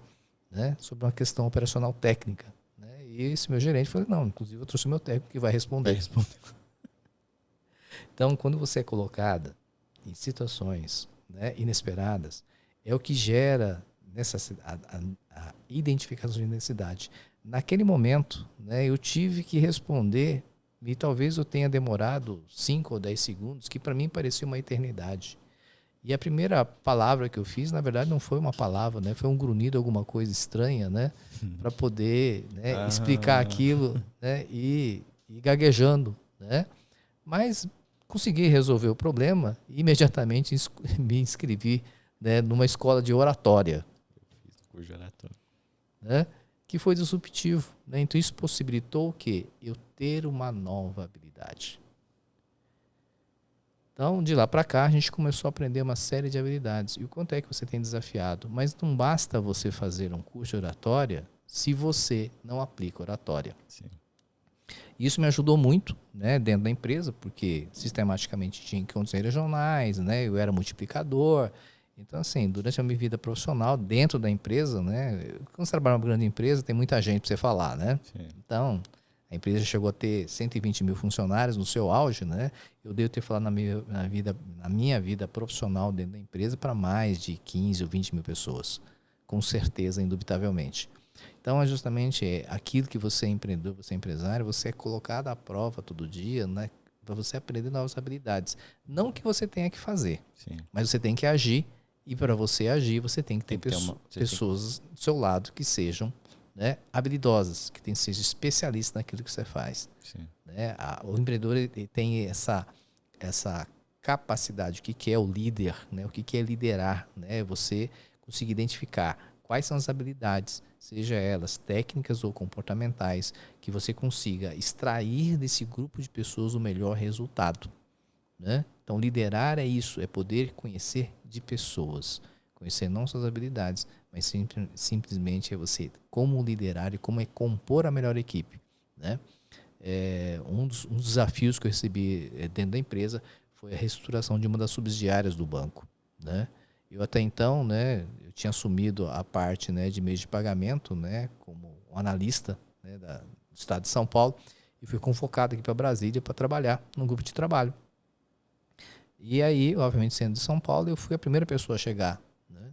né, sobre uma questão operacional técnica, né? E esse meu gerente falou: não, inclusive eu trouxe o meu técnico que vai responder. Então, quando você é colocada em situações, né, inesperadas, é o que gera a identificação de necessidade. Naquele momento, né, eu tive que responder, e talvez eu tenha demorado 5 ou 10 segundos, que para mim parecia uma eternidade. E a primeira palavra que eu fiz, na verdade, não foi uma palavra, né, foi um grunhido, alguma coisa estranha, né, para poder, né, explicar aquilo, né, e gaguejando, né? Mas consegui resolver o problema e imediatamente me inscrevi, né, numa escola de oratória, Fiz curso de oratória. né, que foi disruptivo, né? Então isso possibilitou o quê? Eu ter uma nova habilidade. Então, de lá para cá, a gente começou a aprender uma série de habilidades. E o quanto é que você tem desafiado? Mas não basta você fazer um curso de oratória se você não aplica oratória. Sim. Isso me ajudou muito, né, dentro da empresa, porque sistematicamente tinha encontros regionais, né, eu era multiplicador. Então, assim, durante a minha vida profissional, dentro da empresa, né, quando você trabalha numa grande empresa, tem muita gente para você falar, né? Sim. Então, a empresa chegou a ter 120 mil funcionários no seu auge, né? Eu devo ter falado na minha vida profissional dentro da empresa para mais de 15 ou 20 mil pessoas, com certeza, indubitavelmente. Então, é justamente aquilo que você é empreendedor, você é empresário, você é colocado à prova todo dia, né? Para você aprender novas habilidades. Não que você tenha que fazer, Sim. mas você tem que agir. E para você agir, você tem que ter Você pessoas do seu lado que sejam, né, habilidosas, que sejam especialistas naquilo que você faz. Sim. Né? O empreendedor ele tem essa capacidade, o que é o líder, né? O que é liderar, né? Você conseguir identificar quais são as habilidades, seja elas técnicas ou comportamentais, que você consiga extrair desse grupo de pessoas o melhor resultado. Né? Então, liderar é isso, é poder conhecer de pessoas, conhecer não suas habilidades, mas simplesmente é você como liderar e como é compor a melhor equipe. Né? Um dos desafios que eu recebi dentro da empresa foi a reestruturação de uma das subsidiárias do banco. Né? Eu até então, né, eu tinha assumido a parte, né, de meios de pagamento, né, como um analista, né, do estado de São Paulo, e fui convocado aqui para Brasília para trabalhar num grupo de trabalho. E aí, obviamente, sendo de São Paulo, eu fui a primeira pessoa a chegar. Né?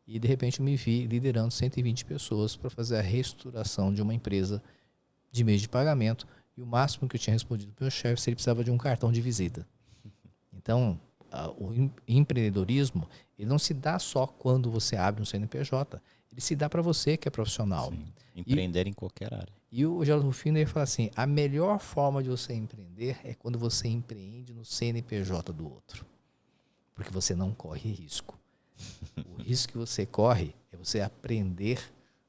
E, de repente, eu me vi liderando 120 pessoas para fazer a reestruturação de uma empresa de meio de pagamento. E o máximo que eu tinha respondido para o meu chefe, se ele precisava de um cartão de visita. Então, o empreendedorismo, ele não se dá só quando você abre um CNPJ. Ele se dá para você que é profissional. Sim. Empreender em qualquer área. E o Geraldo Rufino ele fala assim, a melhor forma de você empreender é quando você empreende no CNPJ do outro. Porque você não corre risco. O risco que você corre é você aprender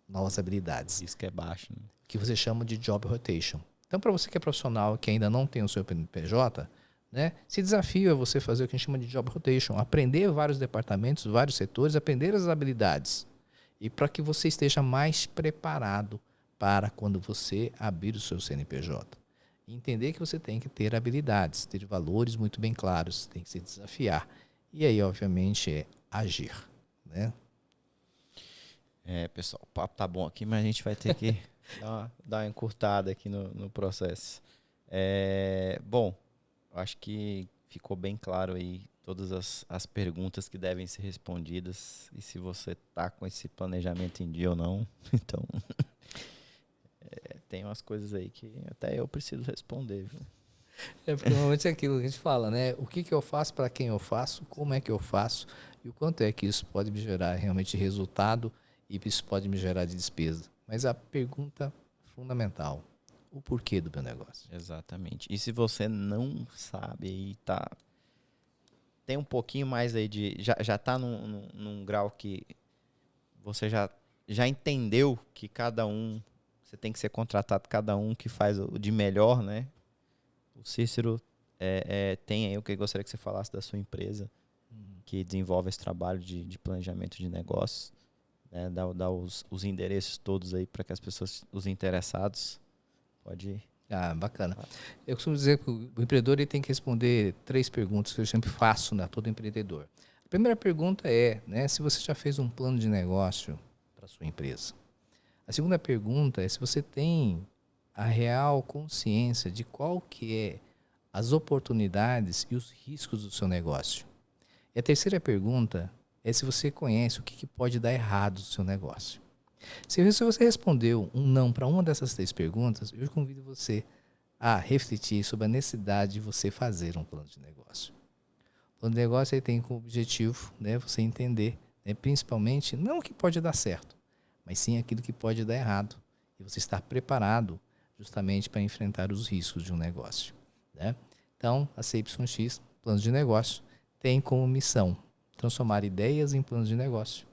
novas habilidades. Isso que é baixo. Né? Que você chama de job rotation. Então, para você que é profissional que ainda não tem o seu CNPJ, né, se desafio é você fazer o que a gente chama de job rotation. Aprender vários departamentos, vários setores, aprender as habilidades. E para que você esteja mais preparado para quando você abrir o seu CNPJ. Entender que você tem que ter habilidades, ter valores muito bem claros, tem que se desafiar. E aí, obviamente, é agir. Né? Pessoal, o papo tá bom aqui, mas a gente vai ter que dar uma encurtada aqui no processo. Bom, eu acho que ficou bem claro aí todas as perguntas que devem ser respondidas e se você tá com esse planejamento em dia ou não. Então... tem umas coisas aí que até eu preciso responder, viu? Porque normalmente é aquilo que a gente fala, né? O que eu faço, para quem eu faço, como é que eu faço e o quanto é que isso pode me gerar realmente resultado e isso pode me gerar de despesa. Mas a pergunta fundamental, o porquê do meu negócio. Exatamente. E se você não sabe aí, tem um pouquinho mais aí já tá num grau que você já entendeu que cada um, você tem que ser contratado cada um que faz o de melhor, né? O Cícero tem aí o que eu gostaria que você falasse da sua empresa, que desenvolve esse trabalho de planejamento de negócios, né? Dá os endereços todos aí para que as pessoas, os interessados, pode ir. Ah, bacana. Eu costumo dizer que o empreendedor ele tem que responder 3 perguntas que eu sempre faço, né, a todo empreendedor. A primeira pergunta é, né, se você já fez um plano de negócio para sua empresa. A segunda pergunta é se você tem a real consciência de qual que é as oportunidades e os riscos do seu negócio. E a terceira pergunta é se você conhece o que pode dar errado no seu negócio. Se você respondeu um não para uma dessas 3 perguntas, eu convido você a refletir sobre a necessidade de você fazer um plano de negócio. O plano de negócio ele tem como objetivo, né, você entender, né, principalmente, não o que pode dar certo, mas sim aquilo que pode dar errado. E você estar preparado justamente para enfrentar os riscos de um negócio. né? Então, a CYX, Planos de Negócio, tem como missão transformar ideias em planos de negócio,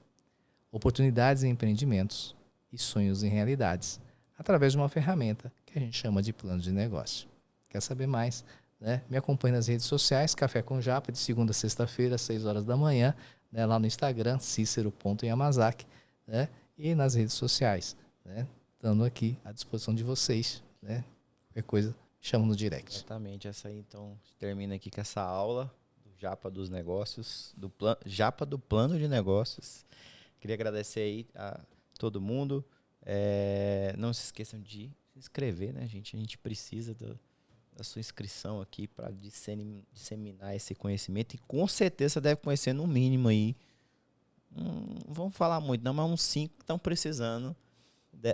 oportunidades em empreendimentos e sonhos em realidades, através de uma ferramenta que a gente chama de plano de negócio. Quer saber mais? Né? Me acompanhe nas redes sociais, Café com Japa, de segunda a sexta-feira, às 6 horas da manhã, né? Lá no Instagram, cicero.yamazaki, né? E nas redes sociais, né? Estando aqui à disposição de vocês, né? Qualquer coisa, chama no direct. Exatamente, essa aí então termina aqui com essa aula do Japa dos Negócios, Japa do Plano de Negócios. Queria agradecer aí a todo mundo. Não se esqueçam de se inscrever, né, gente? A gente precisa da sua inscrição aqui para disseminar esse conhecimento. E com certeza você deve conhecer no mínimo aí. Não vamos falar muito, não, mas uns 5 que estão precisando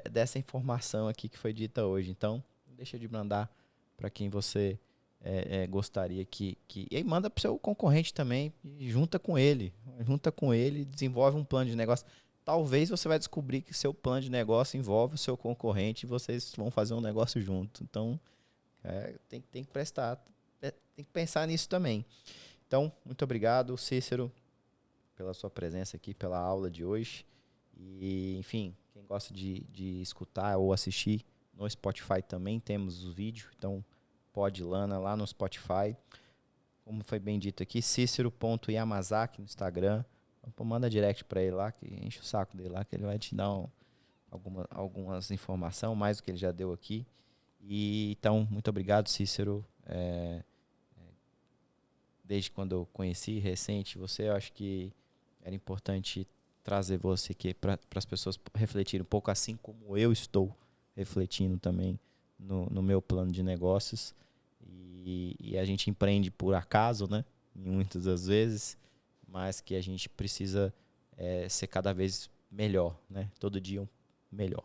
dessa informação aqui que foi dita hoje. Então, não deixa de mandar para quem você gostaria que... E aí manda para o seu concorrente também, e junta com ele, desenvolve um plano de negócio. Talvez você vai descobrir que seu plano de negócio envolve o seu concorrente e vocês vão fazer um negócio junto. Então, tem que tem que pensar nisso também. Então, muito obrigado, Cícero, pela sua presença aqui, pela aula de hoje. E, enfim, quem gosta de escutar ou assistir no Spotify também temos o vídeo. Então, pode ir lá no Spotify. Como foi bem dito aqui, cicero.yamazaki no Instagram. Manda direct para ele lá, que enche o saco dele lá, que ele vai te dar algumas informações, mais do que ele já deu aqui. E então, muito obrigado, Cícero. Desde quando eu conheci, recente, você, eu acho que era importante trazer você aqui para as pessoas refletirem um pouco, assim como eu estou refletindo também no meu plano de negócios. E a gente empreende por acaso, né? Muitas das vezes, mas que a gente precisa ser cada vez melhor, né? Todo dia melhor.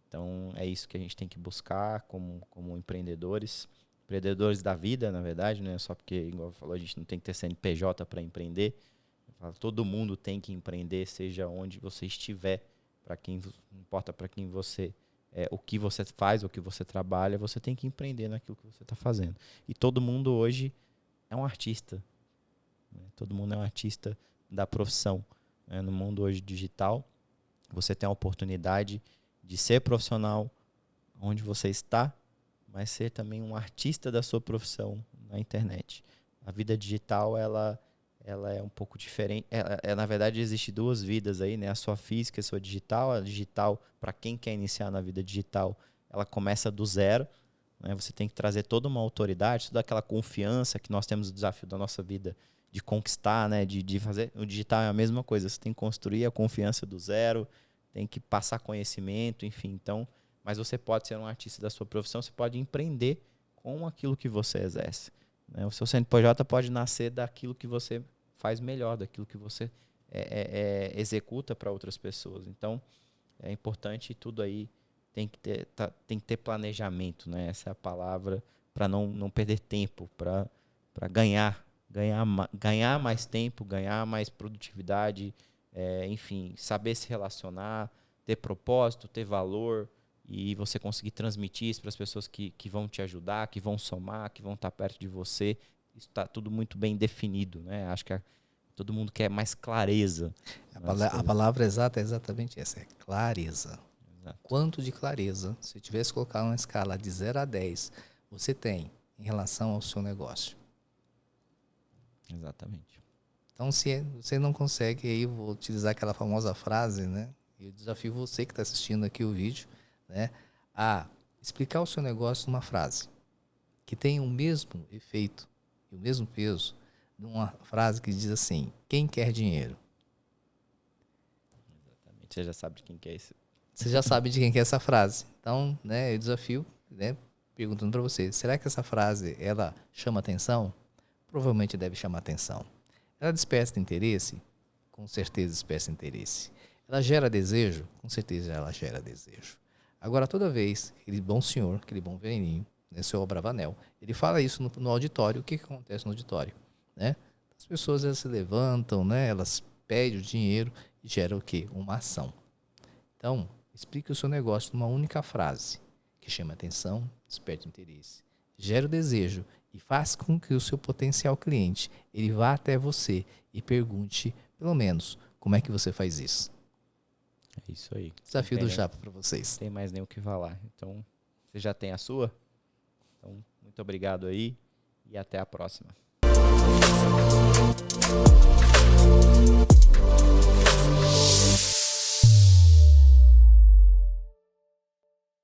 Então, é isso que a gente tem que buscar como empreendedores da vida, na verdade, né? Só porque, igual falou, a gente não tem que ter CNPJ para empreender. Todo mundo tem que empreender, seja onde você estiver, não importa para quem você o que você faz, o que você trabalha, você tem que empreender naquilo que você está fazendo. E todo mundo hoje é um artista, né? Todo mundo é um artista da profissão, né? No mundo hoje digital, você tem a oportunidade de ser profissional onde você está, mas ser também um artista da sua profissão na internet. A vida digital, ela é um pouco diferente. Na verdade, existe 2 vidas aí, né? A sua física e a sua digital. A digital, para quem quer iniciar na vida digital, ela começa do zero, né? Você tem que trazer toda uma autoridade, toda aquela confiança que nós temos o desafio da nossa vida de conquistar, né? De fazer. O digital é a mesma coisa. Você tem que construir a confiança do zero, tem que passar conhecimento, enfim. Então, mas você pode ser um artista da sua profissão, você pode empreender com aquilo que você exerce. O seu CNPJ pode nascer daquilo que você faz melhor, daquilo que você executa para outras pessoas. Então, é importante tudo aí, tem que ter planejamento, né? Essa é a palavra, para não perder tempo, para ganhar mais tempo, ganhar mais produtividade, enfim, saber se relacionar, ter propósito, ter valor, e você conseguir transmitir isso para as pessoas que vão te ajudar, que vão somar, que vão estar perto de você. Isso está tudo muito bem definido, né? Acho que todo mundo quer mais clareza. A palavra exata é exatamente essa, é clareza. Exato. Quanto de clareza, se eu tivesse colocado uma escala de 0 a 10, você tem em relação ao seu negócio? Exatamente. Então, se você não consegue, aí eu vou utilizar aquela famosa frase, né? Eu desafio você que está assistindo aqui o vídeo, né, a explicar o seu negócio numa frase que tem o mesmo efeito e o mesmo peso de uma frase que diz assim: quem quer dinheiro? Exatamente. Você já sabe de quem que é isso. Você já sabe de quem que é essa frase. Então, né, eu desafio, né, perguntando para você: será que essa frase ela chama atenção? Provavelmente deve chamar atenção. Ela desperta interesse? Com certeza desperta interesse. Ela gera desejo? Com certeza ela gera desejo. Agora, toda vez, aquele bom senhor, aquele bom velhinho, né, seu Bravanel, ele fala isso no auditório. O que acontece no auditório? Né? As pessoas elas se levantam, né, elas pedem o dinheiro e gera o quê? Uma ação. Então, explique o seu negócio numa única frase, que chama atenção, desperta interesse, gera o desejo e faz com que o seu potencial cliente ele vá até você e pergunte, pelo menos, como é que você faz isso. É isso aí. Desafio do Chapa para vocês. Não tem mais nem o que falar. Então, você já tem a sua? Então, muito obrigado aí e até a próxima.